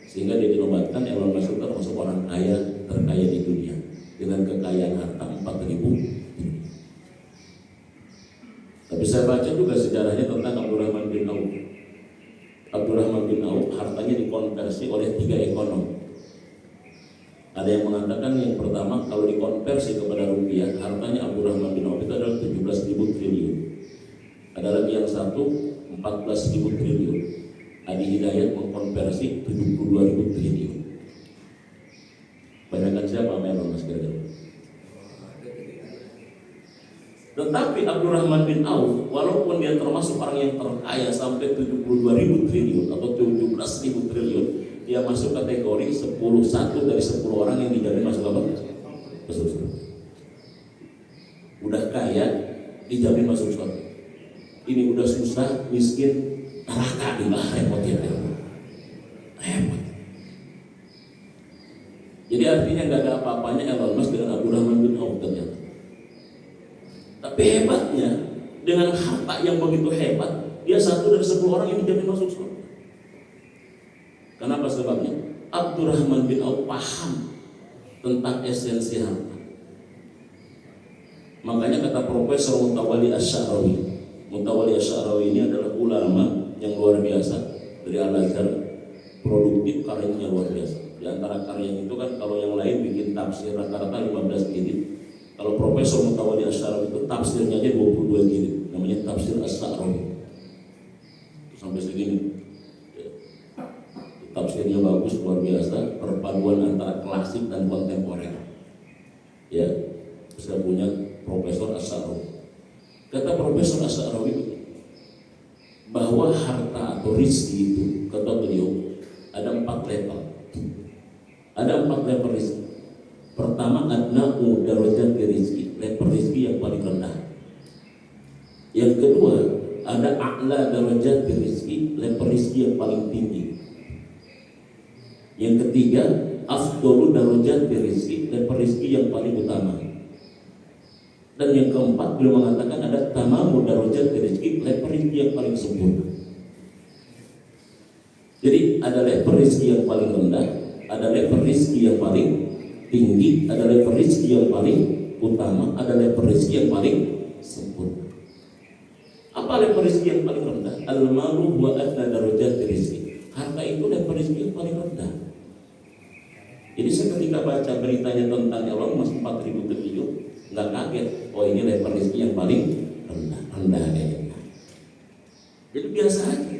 Sehingga dia dinobatkan Elon Musk termasuk orang kaya terkaya di dunia dengan kekayaan harta 4.000 triliun. Tapi saya baca juga sejarahnya tentang Abdurrahman bin Auf. Abdurrahman bin Auf hartanya dikonversi oleh 3 ekonom. Ada yang mengatakan yang pertama kalau dikonversi kepada rupiah, hartanya Abdurrahman bin Auf itu adalah Ada lagi yang satu 14.000 triliun. Adi Hidayat mengkonversi 72.000 triliun. Bayangkan siapa Melon Mas kira-kira? Tetapi Abdurrahman bin Auf, walaupun dia termasuk orang yang terkaya sampai 72.000 triliun atau 17.000 triliun, dia masuk kategori 1 dari 10 orang yang dijamin masuk apa? Masuk surga. Udah kaya, dijamin masuk surga. Ini udah susah, miskin, neraka di bawah, repot ya, repot. Jadi artinya nggak ada apa-apanya Elon Musk dengan Abdurrahman bin Auf ternyata. Tapi hebatnya, dengan harta yang begitu hebat, dia 1 dari 10 orang yang dijamin masuk surga. Kenapa sebabnya? Abdurrahman bin Auf paham tentang esensi harta. Makanya kata Profesor Mutawalli Asy-Sya'rawi, Mutawalli Asy-Sya'rawi ini adalah ulama yang luar biasa dari Al-Azhar, produktif, karyanya luar biasa. Di antara karyanya itu kan kalau yang lain bikin tafsir rata-rata 15 jilid. Kalau Profesor Mutawalli Asy-Sya'rawi itu tafsirnya aja 22 jilid, namanya Tafsir Asy-Sya'rawi. Sampai segini. Tafsirnya bagus, luar biasa, perpaduan antara klasik dan kontemporer. Ya, saya punya Profesor Asy-Sya'rawi. Kata Profesor Asy-Sya'rawi bahwa harta atau rezeki itu, kata beliau, ada 4 level. Ada 4 level rezeki. Pertama, adna'u darajat rezeki, level rezeki yang paling rendah. Yang kedua, ada a'la darajat rezeki, level rezeki yang paling tinggi. Yang ketiga, afdalu darajat rezeki, level rezeki yang paling utama. Dan yang keempat, beliau mengatakan ada tamamu darajat rezeki, level rezeki yang paling sempurna. Jadi ada level rezeki yang paling rendah, ada level rezeki yang paling tinggi, ada level rezeki yang paling utama, ada level rezeki yang paling sempurna. Apa level rezeki yang paling rendah? Al-malu wa adna darajat rezeki. Harta itu level rezeki yang paling rendah. Jadi saya ketika baca beritanya tentang Elon Musk 4.000 triliun, nggak kaget. Oh, ini level rezeki yang paling rendah kayaknya. Jadi biasa aja.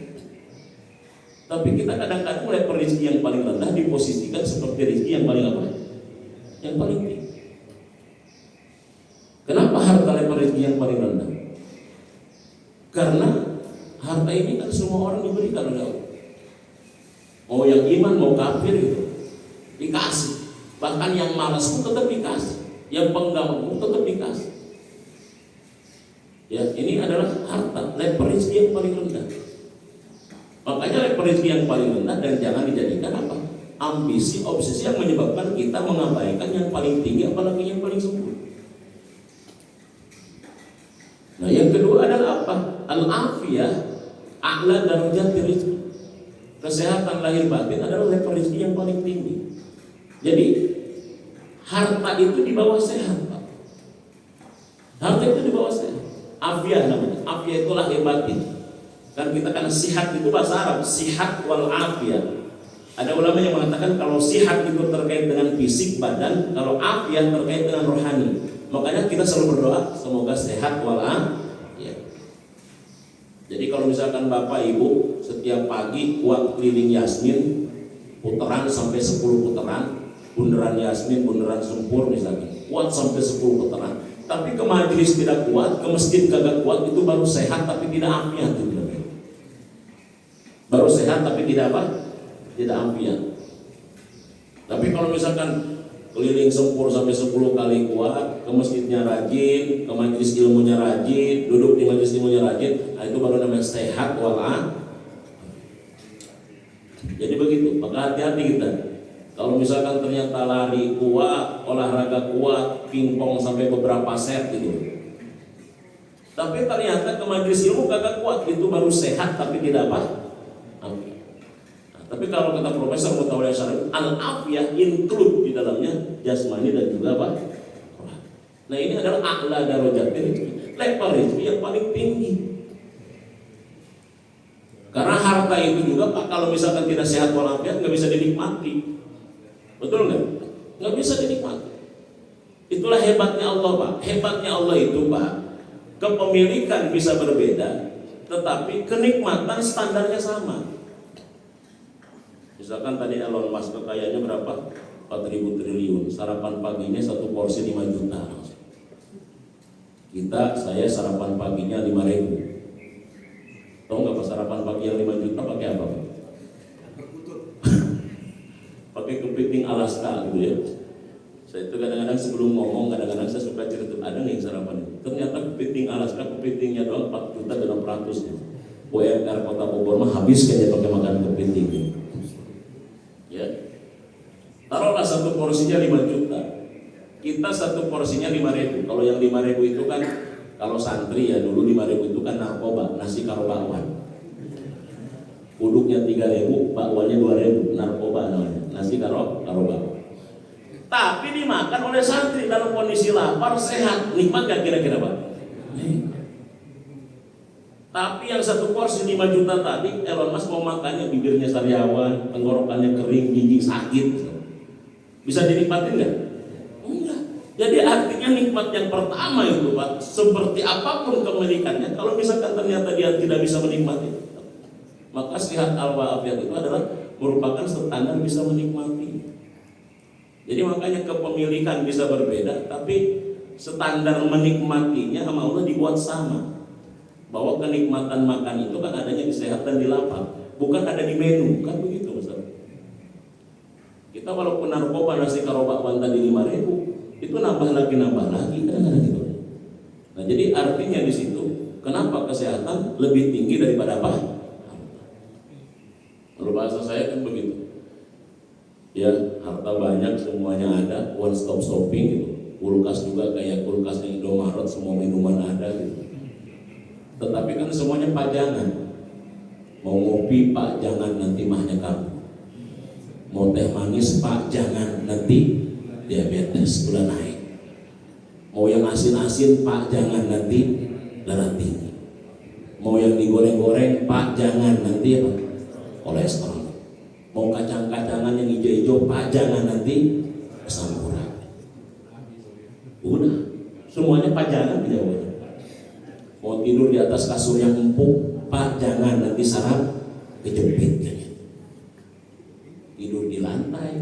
Tapi kita kadang-kadang level rezeki yang paling rendah diposisikan seperti rezeki yang paling apa? Yang paling tinggi. Kenapa harta level rezeki yang paling rendah? Karena harta ini kan semua orang diberikan oleh Allah. Mau yang iman, mau kafir gitu, dikasih. Bahkan yang malas pun tetap dikasih, yang penggaul pun tetap dikasih. Ya, ini adalah harta level rezeki yang paling rendah. Makanya level rezeki yang paling rendah dan jangan dijadikan apa? Ambisi, obsesi yang menyebabkan kita mengabaikan yang paling tinggi, apalagi yang paling sempurna. Nah, yang kedua adalah apa? Al-afiyah, a'la darajat rezeki. Kesehatan lahir batin adalah level rezeki yang paling tinggi. Jadi harta itu di bawah sehat, Pak. Harta itu di bawah sehat. Afiyah namanya. Afiyah itu lahir batin. Kan kita kan sihat itu bahasa Arab, sihat wal afiyah. Ada ulama yang mengatakan kalau sihat itu terkait dengan fisik badan, kalau afiyah terkait dengan rohani. Makanya kita selalu berdoa semoga sehat wal afiyah. Jadi kalau misalkan Bapak Ibu setiap pagi kuat keliling Yasmin, putaran sampai 10 putaran, bundaran Yasmin, bundaran Sempur misalnya, kuat sampai 10 putaran. Tapi ke majelis tidak kuat, ke masjid kagak kuat, itu baru sehat tapi tidak afiat itu. Baru sehat tapi tidak apa? Tidak afiat. Tapi kalau misalkan keliling Sempur sampai 10 kali kuat, ke masjidnya rajin, ke majelis ilmunya rajin, duduk di majelis ilmunya rajin, nah itu baru namanya sehat wala. Jadi begitu, maka hati-hati kita. Kalau misalkan ternyata lari kuat, olahraga kuat, pingpong sampai beberapa set gitu, tapi ternyata ke majelis ilmu kagak kuat, itu baru sehat tapi tidak apa? Afiyah. Nah, tapi kalau kata Profesor Mutawalli Asy-Sya'rawi, al-afiyah include di dalamnya jasmani dan juga apa? Nah, ini adalah a'la darajat rezeki, level rezeki yang paling tinggi. Karena harta itu juga Pak, kalau misalkan tidak sehat walafiat nggak bisa dinikmati. Betul nggak? Nggak bisa dinikmati. Itulah hebatnya Allah, Pak. Hebatnya Allah itu, Pak, Kepemilikan bisa berbeda, tetapi kenikmatan standarnya sama. Misalkan tadi Elon Musk kekayaannya berapa? 4.000 triliun. Sarapan paginya satu porsi 5 juta. Saya sarapan paginya 5.000. Tahu nggak pas sarapan pagi yang 5 juta pakai apa? Pakai kepiting Alaska gitu ya. Saya itu kadang-kadang sebelum ngomong, kadang-kadang saya suka cerita, ada nih sarapan. Ternyata kepiting Alaska, kepitingnya doang 4.600.000. UMR Kota Bogor mah habis kayaknya pakai makan kepiting. Ya, taruhlah satu porsinya 5 juta. Kita satu porsinya 5.000. Kalau yang 5.000 itu kan, kalau santri ya dulu 5.000 itu kan narkoba, nasi karo bakwan. Uduknya 3.000, bakwannya 2.000, narkoba namanya, nasi karo bakwan. Tapi dimakan oleh santri dalam kondisi lapar, sehat, nikmat gak kira-kira Pak? Tapi yang satu porsi 5 juta tadi, Elon Musk mau makannya bibirnya sariawan, tenggorokannya kering, gigi sakit. Bisa dinikmatin nggak? Enggak. Jadi artinya nikmat yang pertama itu Pak, seperti apapun kemilikannya, kalau misalkan ternyata dia tidak bisa menikmati, maka sehat al-wa'afiyat itu adalah merupakan standar bisa menikmati. Jadi makanya kepemilikan bisa berbeda, tapi standar menikmatinya sama Allah dibuat sama. Bahwa kenikmatan makan itu kan adanya di sehat dan di lapar, bukan ada di menu, kan begitu Ustaz. Kita walaupun narkoba nasi karo bakwan tadi 5.000, itu nambah lagi kadang-kadang gitu. Nah jadi artinya di situ kenapa kesehatan lebih tinggi daripada apa? Kalau bahasa saya kan begitu. Ya, harta banyak semuanya ada, one stop shopping gitu. Kulkas juga kayak kulkasnya Indomaret, semua minuman ada gitu. Tetapi kan semuanya pajangan. Mau ngopi Pak, jangan nanti mahnya kamu. Mau teh manis Pak, jangan nanti diabetes gula naik. Mau yang asin-asin Pak, jangan nanti darah tinggi. Mau yang digoreng-goreng Pak, jangan nanti apa? Kolesterol. Mau kacang-kacangan yang hijau-hijau Pak, jangan nanti asam urat. Udah, semuanya pajangan jawabannya. Mau tidur di atas kasur yang empuk Pak, jangan nanti saraf kejepit. Tidur di lantai.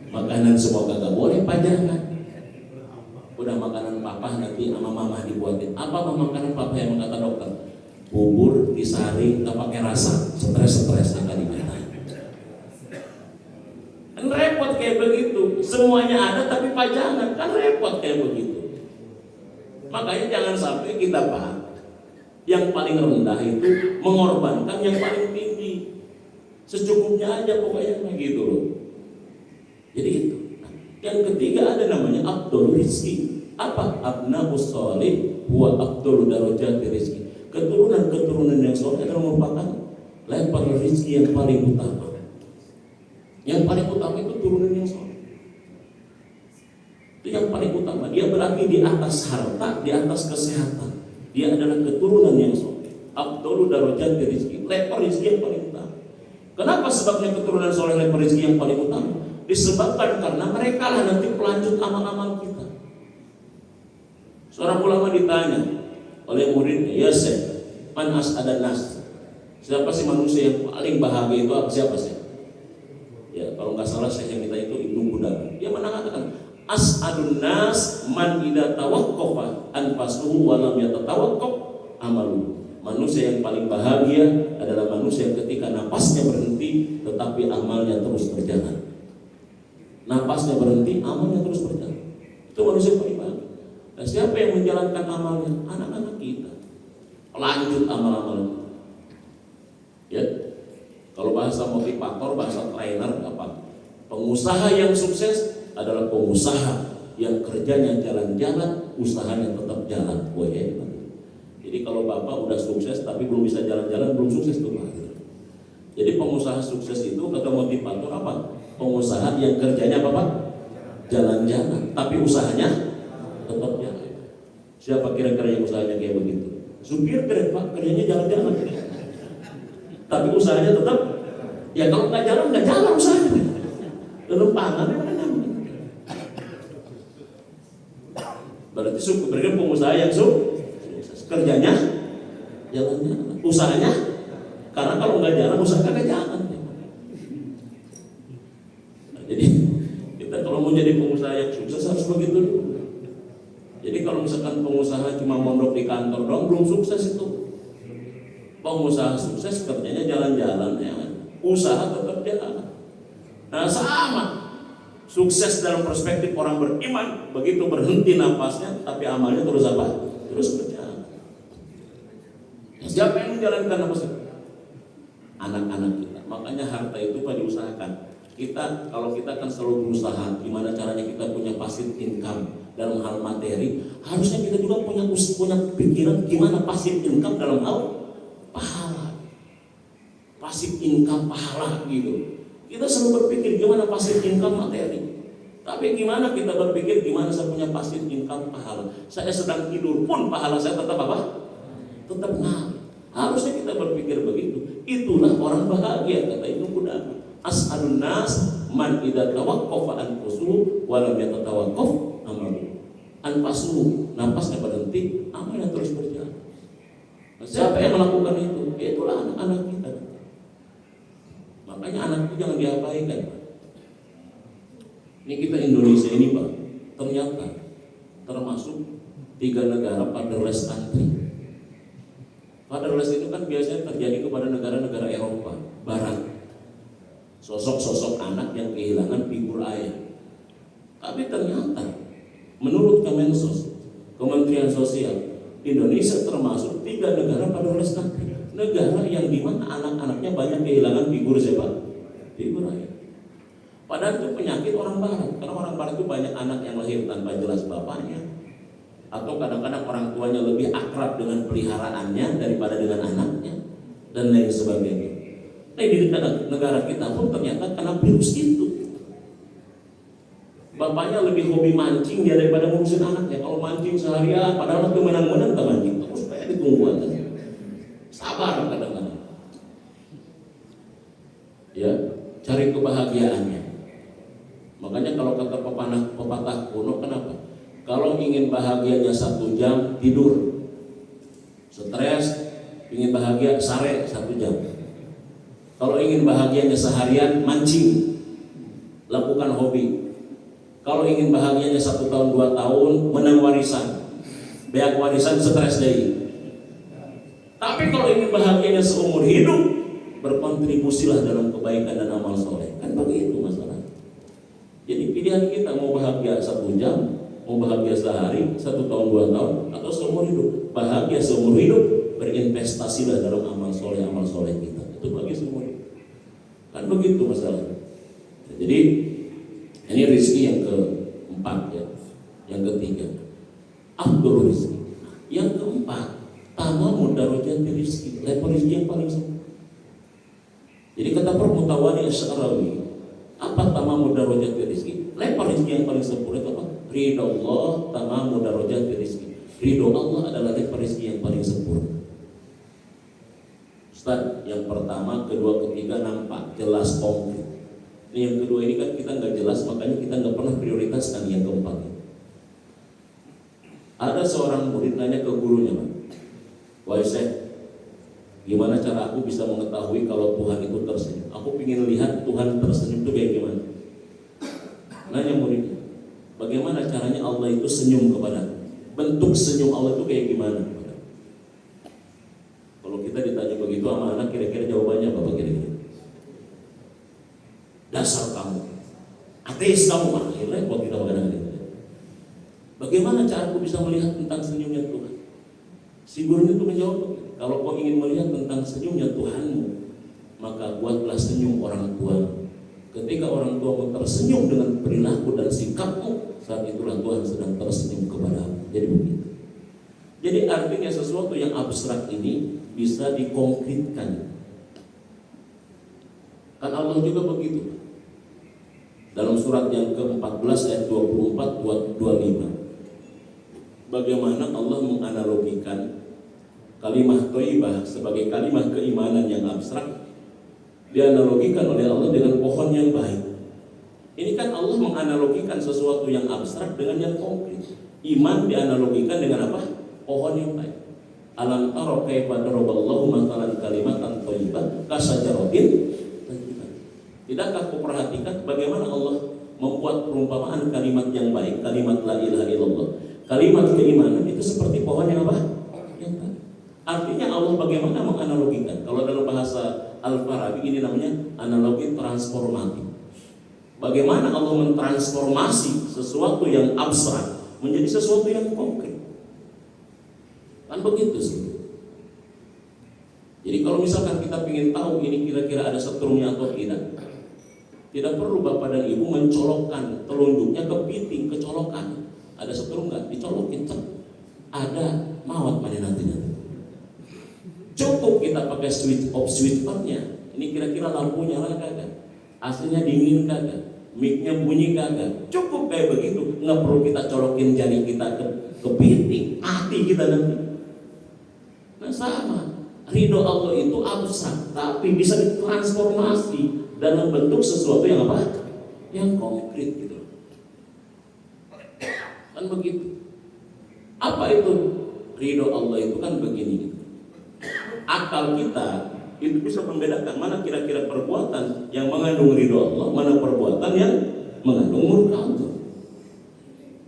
Makanan semua kagak boleh, pajangan. Udah makanan papa nanti sama mama dibuatin. Apa makanan papa yang kata dokter? Bubur disaring nggak pakai rasa, stres yang tadi minta. Kan repot kayak begitu. Semuanya ada tapi pajangan, kan repot kayak begitu. Makanya jangan sampai kita Pak, yang paling rendah itu mengorbankan yang paling tinggi. Secukupnya aja pokoknya gitu loh. Jadi itu. Nah, yang ketiga ada namanya Abdul Rizki. Apa? Abna'us sholih huwa Abdul darajati rizki. Keturunan yang soleh adalah merupakan level rizki yang paling utama. Yang paling utama itu turunan yang soleh. Itu yang paling utama. Dia berarti di atas harta, di atas kesehatan. Dia adalah keturunan yang soleh. Abdul darajati rizki. Level rizki yang paling utama. Kenapa sebabnya keturunan soleh level rizki yang paling utama? Disebabkan karena mereka lah nanti pelanjut amal-amal kita. Seorang ulama ditanya oleh muridnya, ya Syekh, man as'adan nas? Siapa sih manusia yang paling bahagia itu? Siapa sih? Ya, kalau nggak salah Syekh yang kita itu Ibnu Qudamah. Dia mengatakan, as'adun nas man idza tawaqqafa anfasuhu wa lam yatatawaqqaf amalu. Manusia yang paling bahagia adalah manusia yang ketika napasnya berhenti tetapi amalnya terus berjalan. Napasnya berhenti, amalnya terus berjalan. Itu manusia yang paling bahagia. Dan siapa yang menjalankan amalnya? Anak-anak kita. Lanjut amal-amal. Ya. Kalau bahasa motivator, bahasa trainer apa? Pengusaha yang sukses adalah pengusaha yang kerjanya jalan-jalan, usahanya tetap jalan. Wah, hebat. Jadi kalau Bapak udah sukses tapi belum bisa jalan-jalan, belum sukses tuh Pak. Jadi pengusaha sukses itu kata motivator apa? Pengusaha yang kerjanya apa Pak? Jalan-jalan, tapi usahanya tetap jalan. Siapa kira-kira yang usahanya kayak begitu? Supir keren Pak, kerjanya jalan-jalan. Tapi usahanya tetap, ya kalau nggak jalan usahanya. Dalam pangan mana? Berarti berarti pengusaha yang kerjanya jalan-jalan, usahanya, karena kalau nggak jalan usaha kagak jalan. Nah, jadi kita kalau mau jadi pengusaha yang sukses harus begitu. Jadi kalau misalkan pengusaha cuma mondok di kantor doang belum sukses itu. Pengusaha sukses kerjanya jalan-jalan, ya kan? Usaha tetap jalan. Nah sama, sukses dalam perspektif orang beriman, begitu berhenti napasnya, tapi amalnya terus apa? Terus berjalan. Siapa yang menjalankan napasnya? Anak-anak kita. Makanya harta itu pada diusahakan. Kita, kalau kita kan selalu berusaha, gimana caranya kita punya passive income dalam hal materi, harusnya kita juga punya pikiran gimana passive income dalam hal pahala. Passive income pahala gitu. Kita selalu berpikir gimana passive income materi. Tapi gimana kita berpikir gimana saya punya passive income pahala. Saya sedang tidur pun pahala saya tetap apa? Tetap ngalir. Harusnya kita berpikir begitu. Itulah orang bahagia, kata Ibnu Qudamah. As'adun nas man idza tawaqqafa anfusuhu wa lam yatatawaqqaf amaluhu. Anfasuhu, napasnya berhenti, amalnya terus berjalan. Nah, siapa yang melakukan itu? Itulah anak-anak kita. Makanya anak itu jangan diabaikan. Ini kita Indonesia ini Pak, ternyata termasuk 3 negara fatherless country. Fatherless itu kan biasanya terjadi kepada negara-negara Eropa Barat. Sosok-sosok anak yang kehilangan figur ayah. Tapi ternyata menurut Kemensos, Kementerian Sosial, Indonesia termasuk 3 negara fatherless country. Negara yang dimana anak-anaknya banyak kehilangan figur siapa? Figur ayah. Padahal itu penyakit orang Barat. Karena orang Barat itu banyak anak yang lahir tanpa jelas bapaknya. Atau kadang-kadang orang tuanya lebih akrab dengan peliharaannya daripada dengan anaknya. Dan lain sebagainya. Nah di negara kita pun ternyata kena virus itu. Bapaknya lebih hobi mancing dia daripada ngurusin anaknya. Kalau mancing seharian, padahal itu menang-menang tak mancing. Terus supaya ditunggu aja. Sabar kadang-kadang. Ya, cari kebahagiaannya. Makanya kalau kata pepatah kuno, kenapa? Kalau ingin bahagianya 1 jam, tidur. Stres, ingin bahagia, sare 1 jam. Kalau ingin bahagianya seharian, mancing. Lakukan hobi. Kalau ingin bahagianya 1 tahun, 2 tahun, menang warisan. Beak warisan, stres deh. Tapi kalau ingin bahagianya seumur hidup, berkontribusilah dalam kebaikan dan amal soleh. Kan begitu masalah. Jadi pilihan kita mau bahagia 1 jam, mau bahagia sehari, 1 tahun, 2 tahun, atau seumur hidup. Bahagia seumur hidup, berinvestasilah dalam amal soleh kita. Itu bagi seumur hidup. Kan begitu masalah. Jadi ini rezeki yang keempat ya. Yang ketiga, afdhalur rezeki. Yang keempat, tamamu darajati rezeki. Level rezeki yang paling sempurna. Jadi kata Mutawali Asy'arawi, apa tamamu darajati rezeki? Level rezeki yang paling sempurna itu apa? Ridho Allah tamamu darajati rezeki. Ridho Allah adalah level rezeki yang paling sempurna. Ustaz, yang pertama, kedua, ketiga nampak jelas konkret. Ini yang kedua ini kan kita nggak jelas, makanya kita nggak pernah prioritaskan yang keempat. Ada seorang murid nanya ke gurunya, Pak, wahai Syekh, gimana cara aku bisa mengetahui kalau Tuhan itu tersenyum? Aku ingin lihat Tuhan tersenyum itu kayak gimana. Nanya muridnya, bagaimana caranya Allah itu senyum kepada? Bentuk senyum Allah itu kayak gimana? Kalau kita ditanya begitu sama anak, kira-kira jawabannya apa kira-kira? Dasar kamu, ateis kamu, akhirnya buat kita kadang-kadang. Bagaimana cara aku bisa melihat tentang senyumnya Tuhan? Si guru itu menjawab, kalau kau ingin melihat tentang senyumnya Tuhanmu, maka buatlah senyum orang tuamu. Ketika orang tuamu tersenyum dengan perilaku dan sikapmu, saat itulah Tuhan sedang tersenyum kepadamu. Jadi begitu. Jadi artinya sesuatu yang abstrak ini bisa dikonkretkan. Kan Allah juga begitu. Dalam surat yang ke-14 ayat 24-25. Bagaimana Allah menganalogikan kalimat thayyibah sebagai kalimat keimanan yang abstrak, dianalogikan oleh Allah dengan pohon yang baik. Ini kan Allah menganalogikan sesuatu yang abstrak dengan yang konkret. Iman dianalogikan dengan apa? Pohon yang baik. Alam taro kaifa daraballahu mathalan kalimatan thayyibatan kasajaratin thayyibah. Tidakkah kau perhatikan bagaimana Allah membuat perumpamaan kalimat yang baik, kalimat la ilaha illallah, kalimat keimanan itu seperti pohon yang apa? Yang baik. Artinya Allah bagaimana menganalogikan? Kalau dalam bahasa Al-Farabi ini namanya analogi transformatif. Bagaimana Allah mentransformasi sesuatu yang abstrak menjadi sesuatu yang konkret. Kan begitu sih. Jadi kalau misalkan kita ingin tahu ini kira-kira ada setrumnya atau tidak perlu bapak dan ibu mencolokkan telunjuknya ke piting, kecolokan. Ada setrum nggak? Dicolokin, ada mawat pada nantinya. Cukup kita pakai switch off, switch on-nya. Ini kira-kira lampu nyala kagak? Aslinya dingin kagak? Mic-nya bunyi kagak? Cukup kayak begitu. Nggak perlu kita colokin jari kita ke piting, hati kita nanti. Nah sama, ridho Allah itu abstrak, tapi bisa ditransformasi dalam bentuk sesuatu yang apa? Yang konkret gitu. Kan begitu. Apa itu ridho Allah itu? Kan begini gitu. Akal kita itu bisa membedakan mana kira-kira perbuatan yang mengandung ridho Allah, mana perbuatan yang mengandung murka Allah.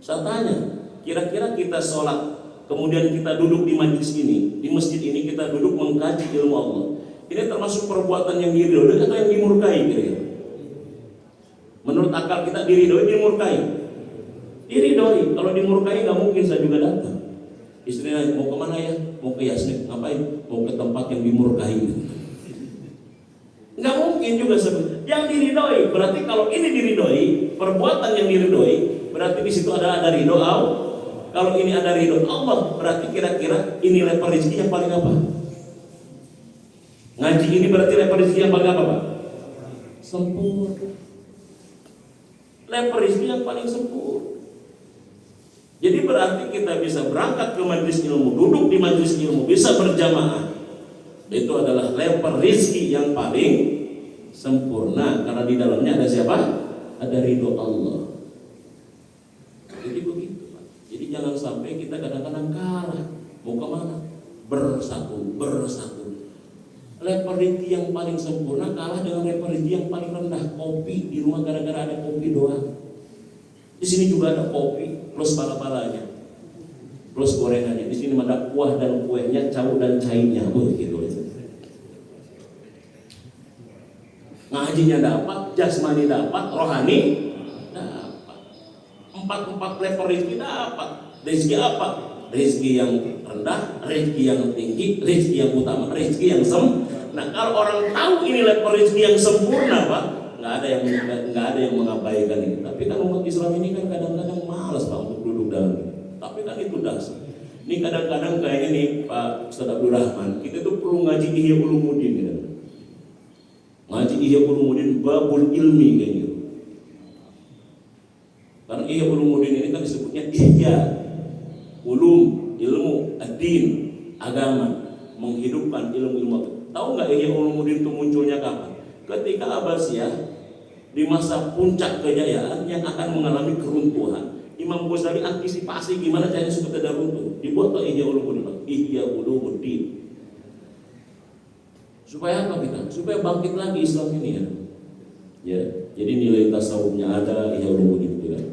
Saya tanya, kira-kira kita sholat, kemudian kita duduk di majlis ini, di masjid ini kita duduk mengkaji ilmu Allah, ini termasuk perbuatan yang diridhoi atau yang dimurkai kira-kira? Menurut akal kita diridhoi, dimurkai? Diridhoi. Kalau dimurkai nggak mungkin saya juga datang. Istrinya mau kemana ya? Mau ke Yasmin. Ngapain? Mau ke tempat yang dimurkai. Nggak mungkin juga sebenarnya. Yang diridhoi berarti kalau ini diridhoi, perbuatan yang diridhoi berarti di situ ada ridho Allah. Kalau ini ada ridho Allah, berarti kira-kira ini level rezeki yang paling apa? Ngaji ini berarti level rezeki yang paling apa, Pak? Sempurna. Level rezeki yang paling sempurna. Jadi berarti kita bisa berangkat ke majelis ilmu, duduk di majelis ilmu, bisa berjamaah. Itu adalah level rezeki yang paling sempurna karena di dalamnya ada siapa? Ada ridho Allah. Jadi begitu, Pak. Jadi jangan sampai kita kadang-kadang kalah. Mau kemana? Bersatu. Level rezeki yang paling sempurna kalah dengan level rezeki yang paling rendah. Kopi di rumah gara-gara ada kopi doang. Di sini juga ada kopi plus pala-palanya, plus gorengannya. Di sini ada kuah dan kuenya, cawu dan cairnya, begitu. Ngajinya dapat, jasmani dapat, rohani dapat. Empat level rezeki dapat. Rezeki apa? Rezeki yang rendah, rezeki yang tinggi, rezeki yang utama, rezeki yang Nah kalau orang tahu ini level rezeki yang sempurna, Pak, nggak ada yang mengabaikan ini. Tapi kan umat Islam ini kan kadang-kadang malas, Pak, untuk duduk dalam ini. Tapi kan itu dasar. Ini kadang-kadang kayaknya nih Pak Ustaz Abdul Rahman, kita tuh perlu ngaji Ihya Ulumuddin gitu. Ngaji Ihya Ulumuddin babul ilmi kayak gitu. Karena Ihya Ulumuddin ini kan disebutnya Ihya ulum, ilmu, ad-din, agama, menghidupkan ilmu-ilmu. Tahu nggak Ihya Ulumuddin itu munculnya kapan? Ketika Abbasiyah di masa puncak kejayaan yang akan mengalami keruntuhan, Imam Ghazali antisipasi gimana caranya supaya tidak runtuh. Dibuatlah Ihya Ulumuddin. Supaya apa kita? Supaya bangkit lagi Islam ini ya. Ya, jadi nilai tasawufnya ada Ihya Ulumuddin itu kan.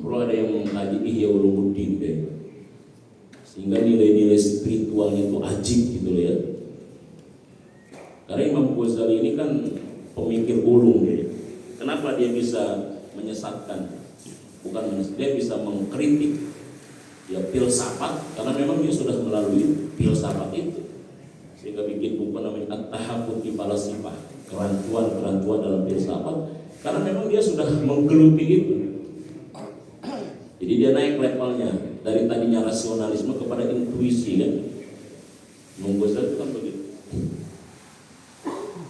Perlu ada yang mengkaji Ihya Ulumuddin deh. Sehingga nilai-nilai spiritualnya itu ajib gitu loh ya. Karena Imam Ghazali ini kan pemikir ulung dia. Kenapa dia bisa menyesatkan? Bukan menyesatkan, dia bisa mengkritik ya filsafat karena memang dia sudah melalui filsafat itu. Sehingga bikin buku namanya At-Tahaffut fi Falasifah, kerancuan dalam filsafat karena memang dia sudah menggeluti itu. Jadi dia naik levelnya dari tadinya rasionalisme kepada intuisi kan. Imam Ghazali itu kan begitu.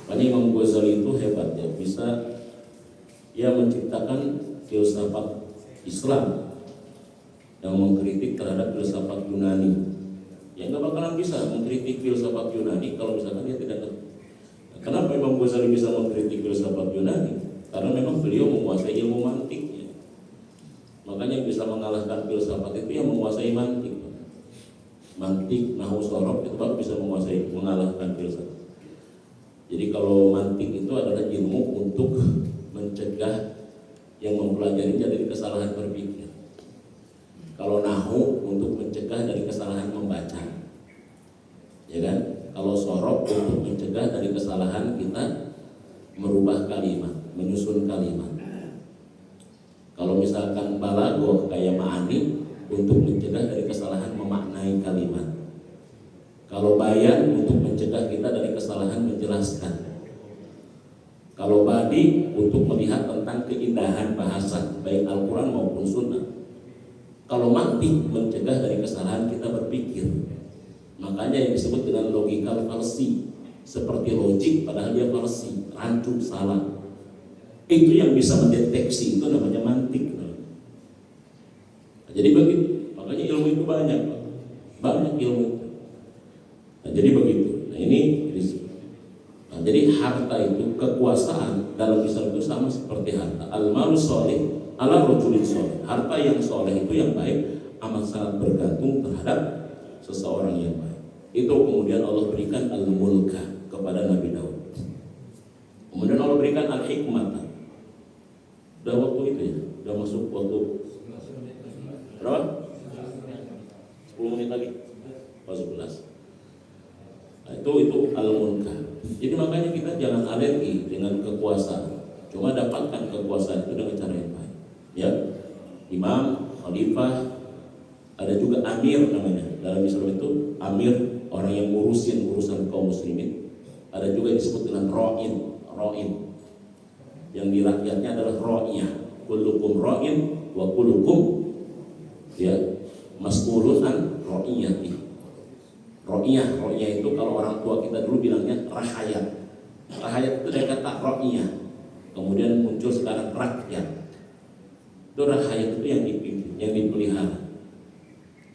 Karena Imam Ghazali itu hebat ya, bisa ia menciptakan filsafat Islam yang mengkritik terhadap filsafat Yunani. Yang nggak bakalan bisa mengkritik filsafat Yunani kalau misalkan dia tidak ngerti. Kenapa Imam Ghazali bisa mengkritik filsafat Yunani? Karena memang beliau menguasai ilmu mantiknya. Makanya yang bisa mengalahkan filsafat itu yang menguasai mantik. mantik, nahu, sorof itu Pak bisa mengalahkan filsafat. Jadi kalau mantik itu adalah ilmu untuk mencegah yang mempelajarinya dari kesalahan berpikir. Kalau nahu untuk mencegah dari kesalahan membaca, ya kan? Kalau sorof untuk mencegah dari kesalahan kita merubah kalimat, menyusun kalimat. Kalau misalkan balaghah kayak ma'ani untuk mencegah dari kesalahan memaknai kalimat. Kalau bayan untuk mencegah kita dari kesalahan menjelaskan. Kalau badi untuk melihat tentang keindahan bahasa baik Al-Quran maupun Sunnah. Kalau mantik mencegah dari kesalahan kita berpikir. Makanya yang disebut dengan logika falsi, seperti logik padahal dia falsi, rancu, salah. Itu yang bisa mendeteksi, itu namanya mantik. Nah, jadi begitu, makanya ilmu itu banyak ilmu. Nah, jadi begitu. Nah, jadi harta itu, kekuasaan dalam Islam itu sama seperti harta. Al-malu sholih ala rajulin sholih. Harta yang sholih itu yang baik amat sangat bergantung terhadap seseorang yang baik. Itu kemudian Allah berikan al-mulka kepada Nabi Daud. Kemudian Allah berikan al-hikmah. Udah waktu itu ya? Udah masuk waktu berapa? 10 menit lagi. Masuk 11. Nah, itu al-mulka. Jadi makanya kita jangan alergi dengan kekuasaan. Cuma dapatkan kekuasaan itu dengan cara yang baik. Ya, imam, khalifah, ada juga amir namanya. Dalam Islam itu amir, orang yang ngurusin urusan kaum muslimin. Ada juga yang disebut dengan ro'in. Yang di rakyatnya adalah ro'iyah. Kullukum ro'in wa kullukum ya mas'ulun an ro'iyati. Ro'iyah itu kalau orang tua kita dulu bilangnya rahayat. Rahayat itu dari kata ro'iyah. Kemudian muncul sekarang rakyat. Itu rahayat itu yang dipimpin, yang dipelihara.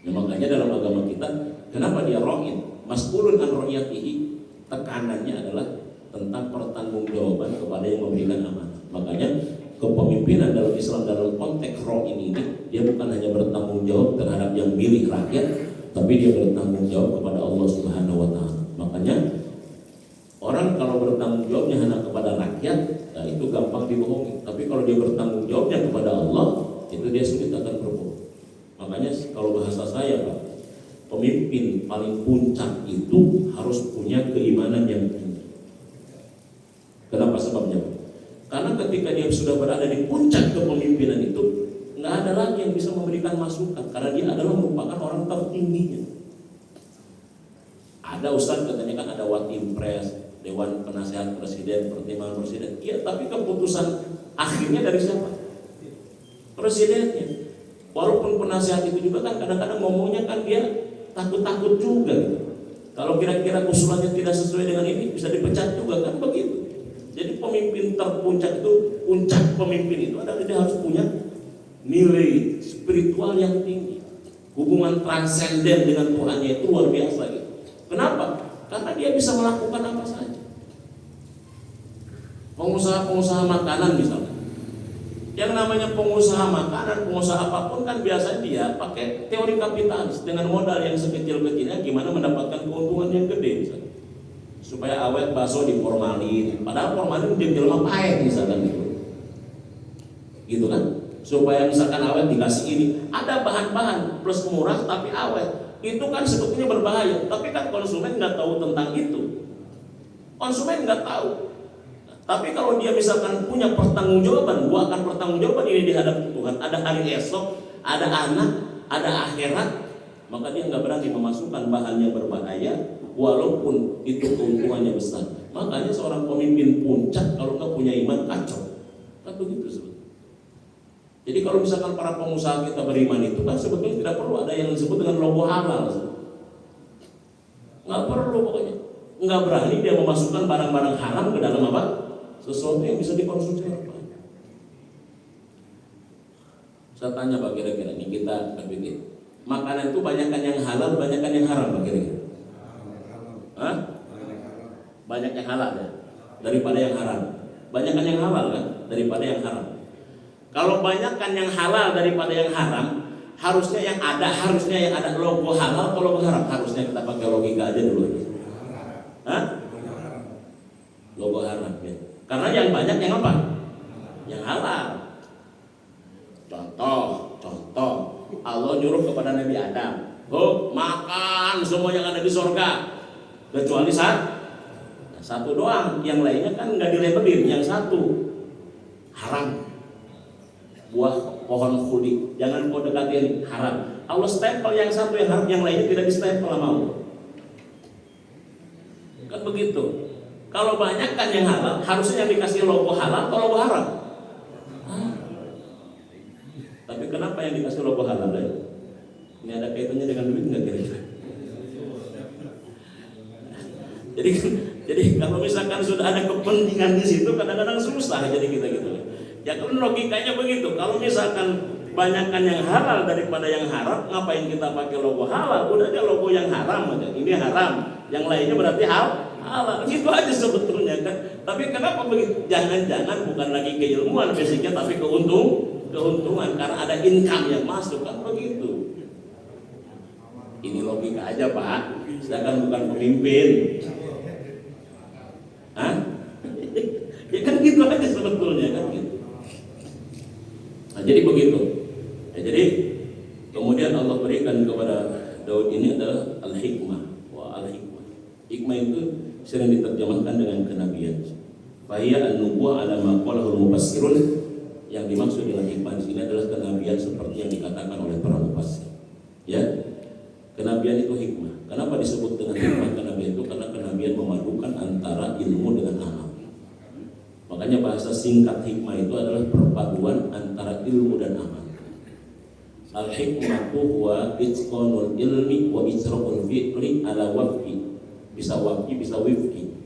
Nah, makanya dalam agama kita, kenapa dia ro'in? Mas'ulun an ro'iyatihi, tekanannya adalah tentang pertanggungjawaban kepada yang memberikan amanah. Makanya kepemimpinan dalam Islam dalam konteks ro'in ini, dia bukan hanya bertanggung jawab terhadap yang milik rakyat, tapi dia bertanggung jawab kepada Allah Subhanahu wa Ta'ala. Makanya orang kalau bertanggung jawabnya hanya kepada rakyat, nah itu gampang dibohongi. Tapi kalau dia bertanggung jawabnya kepada Allah, itu dia sulit akan berbohong. Makanya kalau bahasa saya Pak, pemimpin paling puncak itu harus punya keimanan yang tinggi. Kenapa sebabnya Pak? Karena ketika dia sudah berada di puncak kepemimpinan itu, nggak ada lagi yang bisa memberikan masukan karena dia adalah merupakan orang tertingginya. Ada ustaz katanya kan ada Watimpres, Dewan Penasehat Presiden, Pertimbangan Presiden. Iya, tapi keputusan akhirnya dari siapa? Presidennya. Walaupun penasehat itu juga kan kadang-kadang ngomongnya kan dia takut-takut juga gitu. Kalau kira-kira usulannya tidak sesuai dengan ini bisa dipecat juga kan begitu. Jadi pemimpin terpuncak itu, puncak pemimpin itu adalah dia harus punya nilai spiritual yang tinggi, hubungan transenden dengan Tuhannya itu luar biasa gitu. Kenapa? Karena dia bisa melakukan apa saja. Pengusaha-pengusaha makanan misalnya, yang namanya pengusaha makanan, pengusaha apapun kan biasanya dia pakai teori kapitalis dengan modal yang sekecil-kecilnya gimana mendapatkan keuntungan yang gede misalnya. Supaya awet bakso diformalin, padahal formalin dia jelema pahit misalkan gitu kan. Supaya misalkan awet dikasih ini, ada bahan-bahan plus murah tapi awet, itu kan sebetulnya berbahaya. Tapi kan konsumen nggak tahu tentang itu, konsumen nggak tahu. Tapi kalau dia misalkan punya pertanggungjawaban, gua akan pertanggungjawaban ini di hadapan Tuhan, ada hari esok, ada anak, ada akhirat, maka dia nggak berani memasukkan bahan yang berbahaya, walaupun itu keuntungannya besar. Makanya seorang pemimpin puncak kalau nggak punya iman kacau, kan begitu sebetulnya. Jadi kalau misalkan para pengusaha kita beriman itu kan sebetulnya tidak perlu ada yang disebut dengan logo halal, nggak perlu pokoknya. Nggak berani dia memasukkan barang-barang haram ke dalam apa? Sesuatu yang bisa dikonsumsi orang. Saya tanya Pak kira-kira nih kita berpikir, makanan itu banyakkan yang halal, banyakkan yang haram Pak kira-kira? Hah? Banyak yang halal ya daripada yang haram. Banyakkan yang halal kan daripada yang haram. Kalau banyakkan yang halal daripada yang haram, Harusnya yang ada logo halal atau logo haram? Harusnya kita pakai logika aja dulu. Hah? Logo haram ya. Karena yang banyak yang apa? Yang halal. Contoh, Allah nyuruh kepada Nabi Adam, makan semua yang ada di surga, kecuali satu doang, yang lainnya kan nggak dilabelin, yang satu haram, buah pohon khudi, jangan kau dekatin, haram. Allah stempel yang satu yang haram, yang lainnya tidak di stempel sama Allah. Kan begitu. Kalau banyak kan yang halal, harusnya yang dikasih logo halal atau logo haram? Tapi kenapa yang dikasih logo halal ya? Ini ada kaitannya dengan duit nggak kira-kira? Jadi kalau misalkan sudah ada kepentingan di situ, kadang-kadang susah jadi kita gitu. Ya kan logikanya begitu. Kalau misalkan banyakkan yang halal daripada yang haram, ngapain kita pakai logo halal? Udah aja logo yang haram aja. Ini haram, yang lainnya berarti halal. Gitu aja sebetulnya kan. Tapi kenapa begitu? Jangan-jangan bukan lagi keilmuan basicnya, tapi keuntungan karena ada income yang masuk kan begitu. Ini logika aja Pak, sedangkan bukan pemimpin. Hah? Ya kan gitu aja sebetulnya kan gitu. Nah, jadi begitu. Ya, jadi kemudian Allah berikan kepada Daud ini adalah al-hikmah. Al-hikmah. Hikmah itu sering diterjemahkan dengan kenabian. Fahiyya an-nubuwah ala ma qalahul mufassirun. Yang dimaksud dengan hikmah di sini adalah kenabian seperti yang dikatakan oleh para mufassir. Ya. Kenabian itu hikmah. Kenapa disebut dengan hikmah kenabian itu? Karena kenabian memadukan antara ilmu dengan amal. Makanya bahasa singkat hikmah itu adalah perpaduan antara ilmu dan amal. Al-hikmatu huwa itqanul ilmi wa ijra'ul fi'li ala wafqi. Bisa wafqi, bisa wifqi.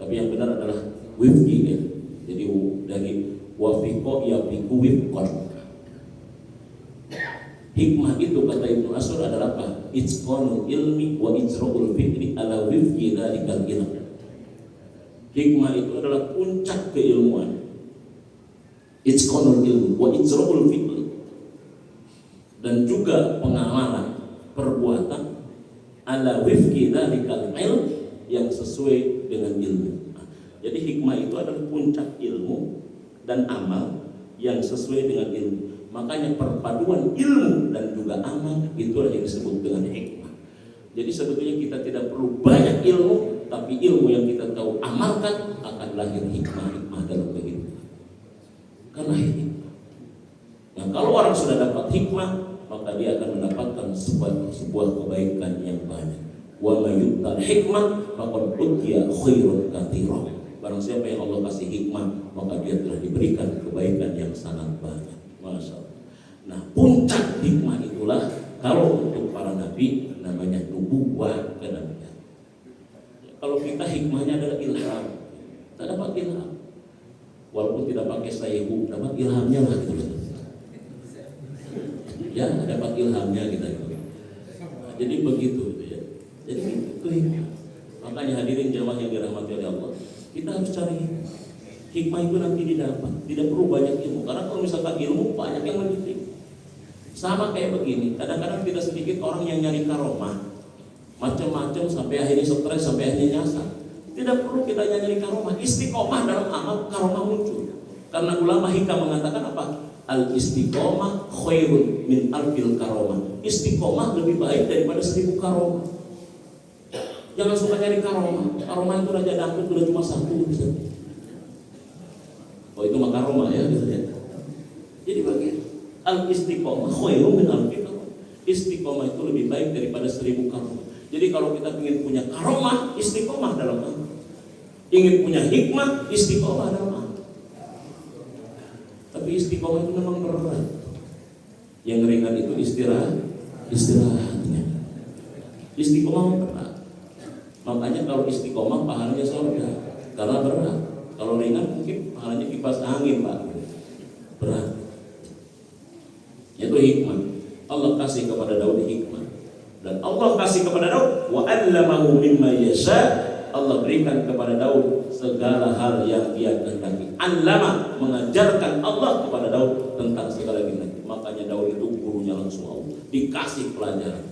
Tapi yang benar adalah wifqi ya. Jadi dari wafiqo yafiqu wifqan. Hikmah itu kata Ibnu Ashur adalah apa? Itqanul ilmi wa ijra'ul fi'li ala wifqi dzalikal ilm. Hikmah itu adalah puncak keilmuan. Itqanul ilmi wa ijra'ul fi'li, dan juga pengamalan perbuatan ala wifqi dzalikal ilm, yang sesuai dengan ilmu. Jadi hikmah itu adalah puncak ilmu dan amal yang sesuai dengan ilmu. Makanya perpaduan ilmu dan juga amal itulah yang disebut dengan hikmah. Jadi sebetulnya kita tidak perlu banyak ilmu, tapi ilmu yang kita tahu amalkan akan lahir hikmah dalam kehidupan. Karena hikmah. Nah, kalau orang sudah dapat hikmah, maka dia akan mendapatkan sebuah kebaikan yang banyak. Wa may yu'tal hikmah faqad utiya khairan katsiran. Barang siapa yang Allah kasih hikmah, maka dia telah diberikan kebaikan yang sangat banyak. Masya Allah. Nah, puncak hikmah itulah kalau untuk para nabi namanya nubuwah kenabian. Kalau kita hikmahnya adalah ilham, kita dapat ilham. Walaupun tidak pakai sayyibu, dapat ilhamnya lah gitu. Ya, dapat ilhamnya kita itu. Nah, jadi begitu ya. Jadi itu hikmah. Makanya hadirin jamaah yang dirahmati oleh Allah, kita harus cari hikmah. Hikmah itu nanti didapat, tidak perlu banyak ilmu. Karena kalau misalkan ilmu banyak yang mendidik. Sama kayak begini, kadang-kadang tidak sedikit orang yang nyari karomah, macam-macam sampai akhirnya stres, sampai akhirnya nyasar. Tidak perlu kita nyari karomah, istiqomah dalam amal karomah muncul. Karena ulama hikam mengatakan apa? Al istiqomah khairun min alfil karomah. Istiqomah lebih baik daripada 1000 karomah. Jangan suka nyari karomah. Karomah itu raja dangdut sudah cuma satu bisa. Oh itu mah karomah ya gitu ya. Jadi bagian al istiqomah khairun min alfil karomah. Istiqomah itu lebih baik daripada 1000 karomah. Jadi kalau kita ingin punya karomah, istiqomah dalam amal. Ingin punya hikmah, istiqomah dalam amal. Tapi istiqomah itu memang berat. Yang ringan itu istirahatnya. Istiqomah berat. Makanya kalau istiqomah pahalanya surga, karena berat. Kalau ringan mungkin pahalanya kipas angin Pak. Berat. Itu hikmah. Allah kasih kepada Daud hikmah. Dan Allah kasih kepada Daud wa 'allamahu mimma yasha. Allah berikan kepada Daud segala hal yang dia kehendaki. Allama, mengajarkan Allah kepada Daud tentang segala yang. Makanya Daud itu gurunya langsung Allah, dikasih pelajaran.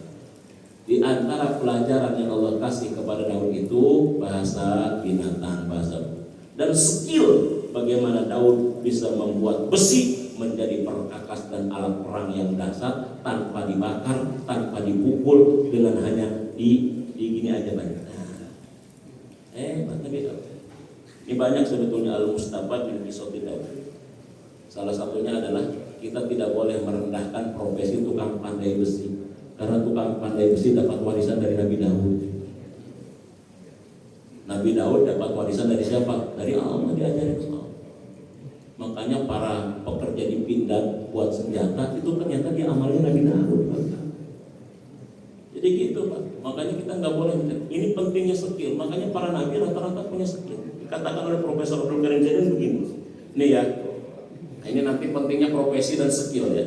Di antara pelajaran yang Allah kasih kepada Daud itu bahasa binatang, bahasa dan skill bagaimana Daud bisa membuat besi menjadi perkakas dan alat perang yang dahsyat tanpa dibakar, tanpa dipukul, dengan hanya di gini aja banyak. Nabi Daud. Ini banyak sebetulnya al-mustafad min qissati Daud. Salah satunya adalah kita tidak boleh merendahkan profesi tukang pandai besi, karena tukang pandai besi dapat warisan dari Nabi Daud. Nabi Daud dapat warisan dari siapa? Dari Allah, diajarin Allah. Makanya para pekerja di pindad buat senjata itu ternyata diamalin Nabi Daud. Jadi gitu Pak. Makanya kita nggak boleh. Ini pentingnya skill. Makanya para nabi rata-rata punya skill. Dikatakan oleh Profesor Abdul Karim Zaiden begini. Ini ya. Ini nanti pentingnya profesi dan skill ya.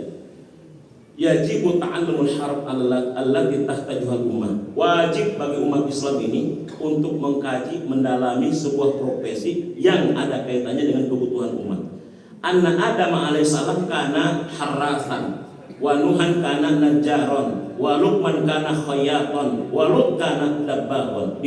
Yajibu ta'allumul harf allati tahtajuhal ummah. Wajib bagi umat Islam ini untuk mengkaji, mendalami sebuah profesi yang ada kaitannya dengan kebutuhan umat. Anna Adam alaihissalam kana harrasan, wa Nuhan kana najjaron, wa Luqman kana khayyatan, wa Lut kana dabbaghon.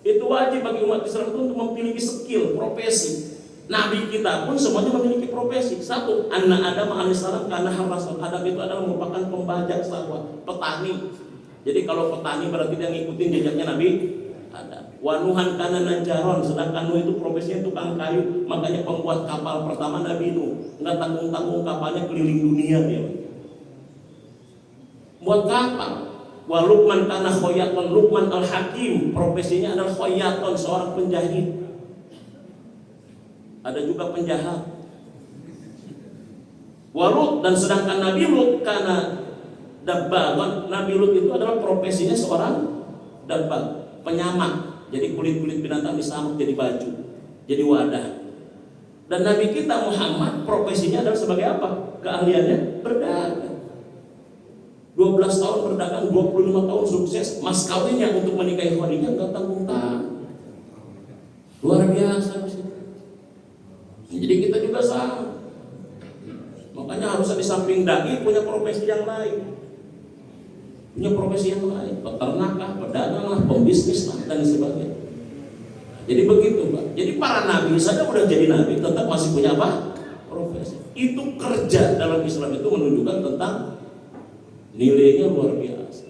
Itu wajib bagi umat Islam itu untuk memiliki skill, profesi. Nabi kita pun semuanya memiliki profesi. Satu, anna Adam alaihissalam karena harrasan. Adam itu adalah merupakan pembajak sawah, petani. Jadi kalau petani berarti dia ngikutin jejaknya Nabi Adam. Wanuhan karena nanjaron, sedangkan Nuh itu profesinya tukang kayu. Makanya pembuat kapal pertama Nabi Nuh, nggak tanggung-tanggung kapalnya keliling dunia dia. Buat kapal. Wa Luqman karena khoyaton, Luqman al-Hakim, profesinya adalah khoyaton, seorang penjahit. Ada juga penjahat. Walut, dan sedangkan Nabi Lut karena dabbaghon, Nabi Lut itu adalah profesinya seorang dabbagh, penyamak. Jadi kulit-kulit binatang disamak jadi baju, jadi wadah. Dan Nabi kita Muhammad profesinya adalah sebagai apa? Keahliannya berdagang. 12 tahun berdagang, 25 tahun sukses. Mas kawinnya untuk menikahi Khadijah enggak tanggung-tanggung. Luar biasa. Jadi kita juga sama. Makanya harusnya di samping dai punya profesi yang lain. Punya profesi yang lain, peternak lah, pedagang lah, pembisnis lah, dan sebagainya. Jadi begitu Pak. Jadi para nabi saja udah jadi nabi tetap masih punya apa? Profesi. Itu kerja dalam Islam itu menunjukkan tentang nilainya luar biasa.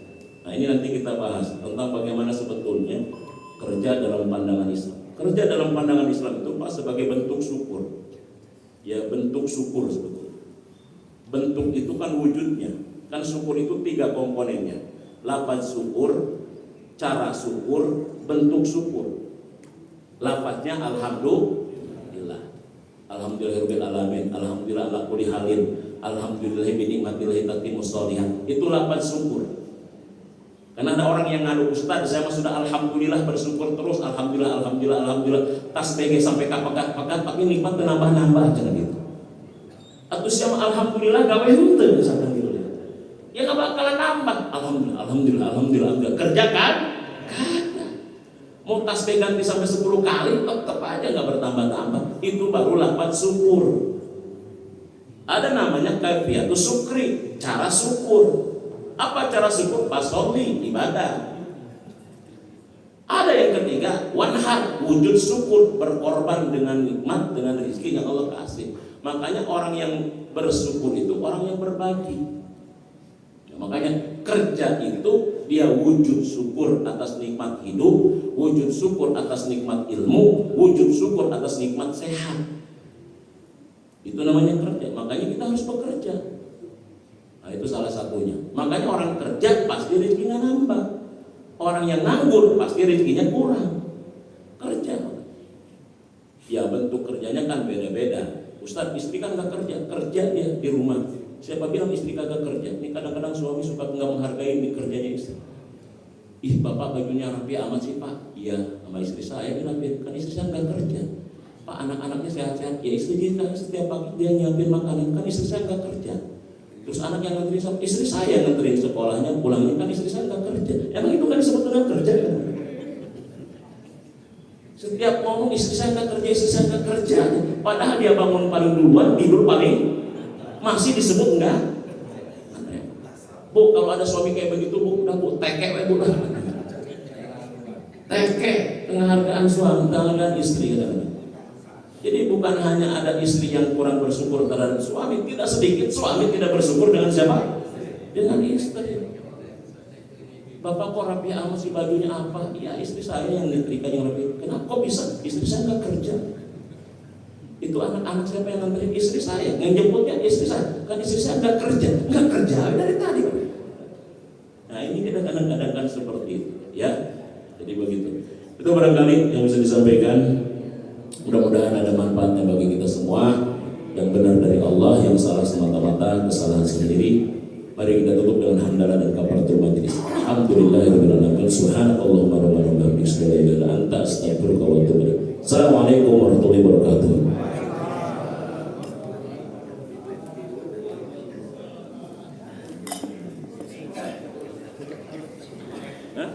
Nah ini nanti kita bahas tentang bagaimana sebetulnya kerja dalam pandangan Islam. Kerja dalam pandangan Islam itu Pak sebagai bentuk syukur. Ya bentuk syukur sebetulnya. Bentuk itu kan wujudnya. Kan syukur itu 3 komponennya. Lafaz syukur, cara syukur, bentuk syukur. Lafaznya alhamdulillah. Alhamdulillahirabbil alamin. Alhamdulillah ala kulli halin. Alhamdulillah bi nikmatillah tatimmus sholihat. Itu lafaz syukur. Karena ada orang yang ngadu, Ustaz saya mah sudah alhamdulillah bersyukur terus, alhamdulillah, alhamdulillah, alhamdulillah, tas BG sampai kapakat-pakat, tapi nikmat nambah-nambah jangan gitu. Atau siapa alhamdulillah gawe henteu misalkan gitu. Ya enggak bakalan nambah. Alhamdulillah, alhamdulillah, alhamdulillah, alhamdulillah. Kerja kan? Kagak. Mau tas BG ganti sampai 10 kali tetap aja enggak bertambah-tambah. Itu baru lafaz syukur. Ada namanya kaifiyatus syukri, cara syukur. Apa cara syukur? Pasoli, ibadah. Ada yang ketiga, wanhar, wujud syukur, berkorban dengan nikmat, dengan rezeki yang Allah kasih. Makanya orang yang bersyukur itu orang yang berbagi. Makanya kerja itu dia wujud syukur atas nikmat hidup, wujud syukur atas nikmat ilmu, wujud syukur atas nikmat sehat. Itu namanya kerja. Makanya kita harus bekerja. Nah, itu salah satunya. Makanya orang kerja pasti rezekinya nambah. Orang yang nganggur pasti rezekinya kurang. Kerja. Ya bentuk kerjanya kan beda-beda. Ustaz, istri kan gak kerja, kerja dia di rumah. Siapa bilang istri kagak kerja? Ini kadang-kadang suami suka nggak menghargai kerjanya istri. Ih bapak bajunya rapi amat sih pak. Iya sama istri saya dirapiin. Kan istri saya nggak kerja. Pak anak-anaknya sehat-sehat. Ya istri dia setiap pagi dia nyiapin makanan. Kan istri saya nggak kerja. Terus anak yang nganterin istri saya nganterin sekolahnya, pulangnya kan istri saya nggak kerja. Emang itu kan disebut dengan kerja kan? Setiap ngomong istri saya nggak kerja, istri saya nggak kerja. Padahal dia bangun paling duluan, tidur paling masih disebut enggak? Bu, kalau ada suami kayak begitu, Bu, udah Bu, teke we Bu. Teke, penghargaan suami, penghargaan istri. Jadi bukan hanya ada istri yang kurang bersyukur terhadap suami, tidak sedikit suami tidak bersyukur dengan siapa? Dengan istri. Bapak kok rapi amat sih bajunya apa? Iya, istri saya yang nyetrika yang rapi. Kenapa kok bisa? Istri saya nggak kerja. Itu anak-anak siapa yang nganterin? Istri saya. Yang jemputnya istri saya. Kan istri saya nggak kerja dari tadi. Nah ini kita kadang-kadang kan seperti itu, ya. Jadi begitu. Itu barangkali yang bisa disampaikan. Mudah-mudahan ada manfaatnya bagi kita semua. Yang benar dari Allah, yang salah semata-mata kesalahan sendiri. Mari kita tutup dengan hamdalah dan kafaratul majlis. Alhamdulillahirabbil alamin. Subhanakallahumma rabbana wa bihamdika la ilaha illa anta astaghfiruka wa atubu ilaik. Assalamualaikum warahmatullahi wabarakatuh. Hah?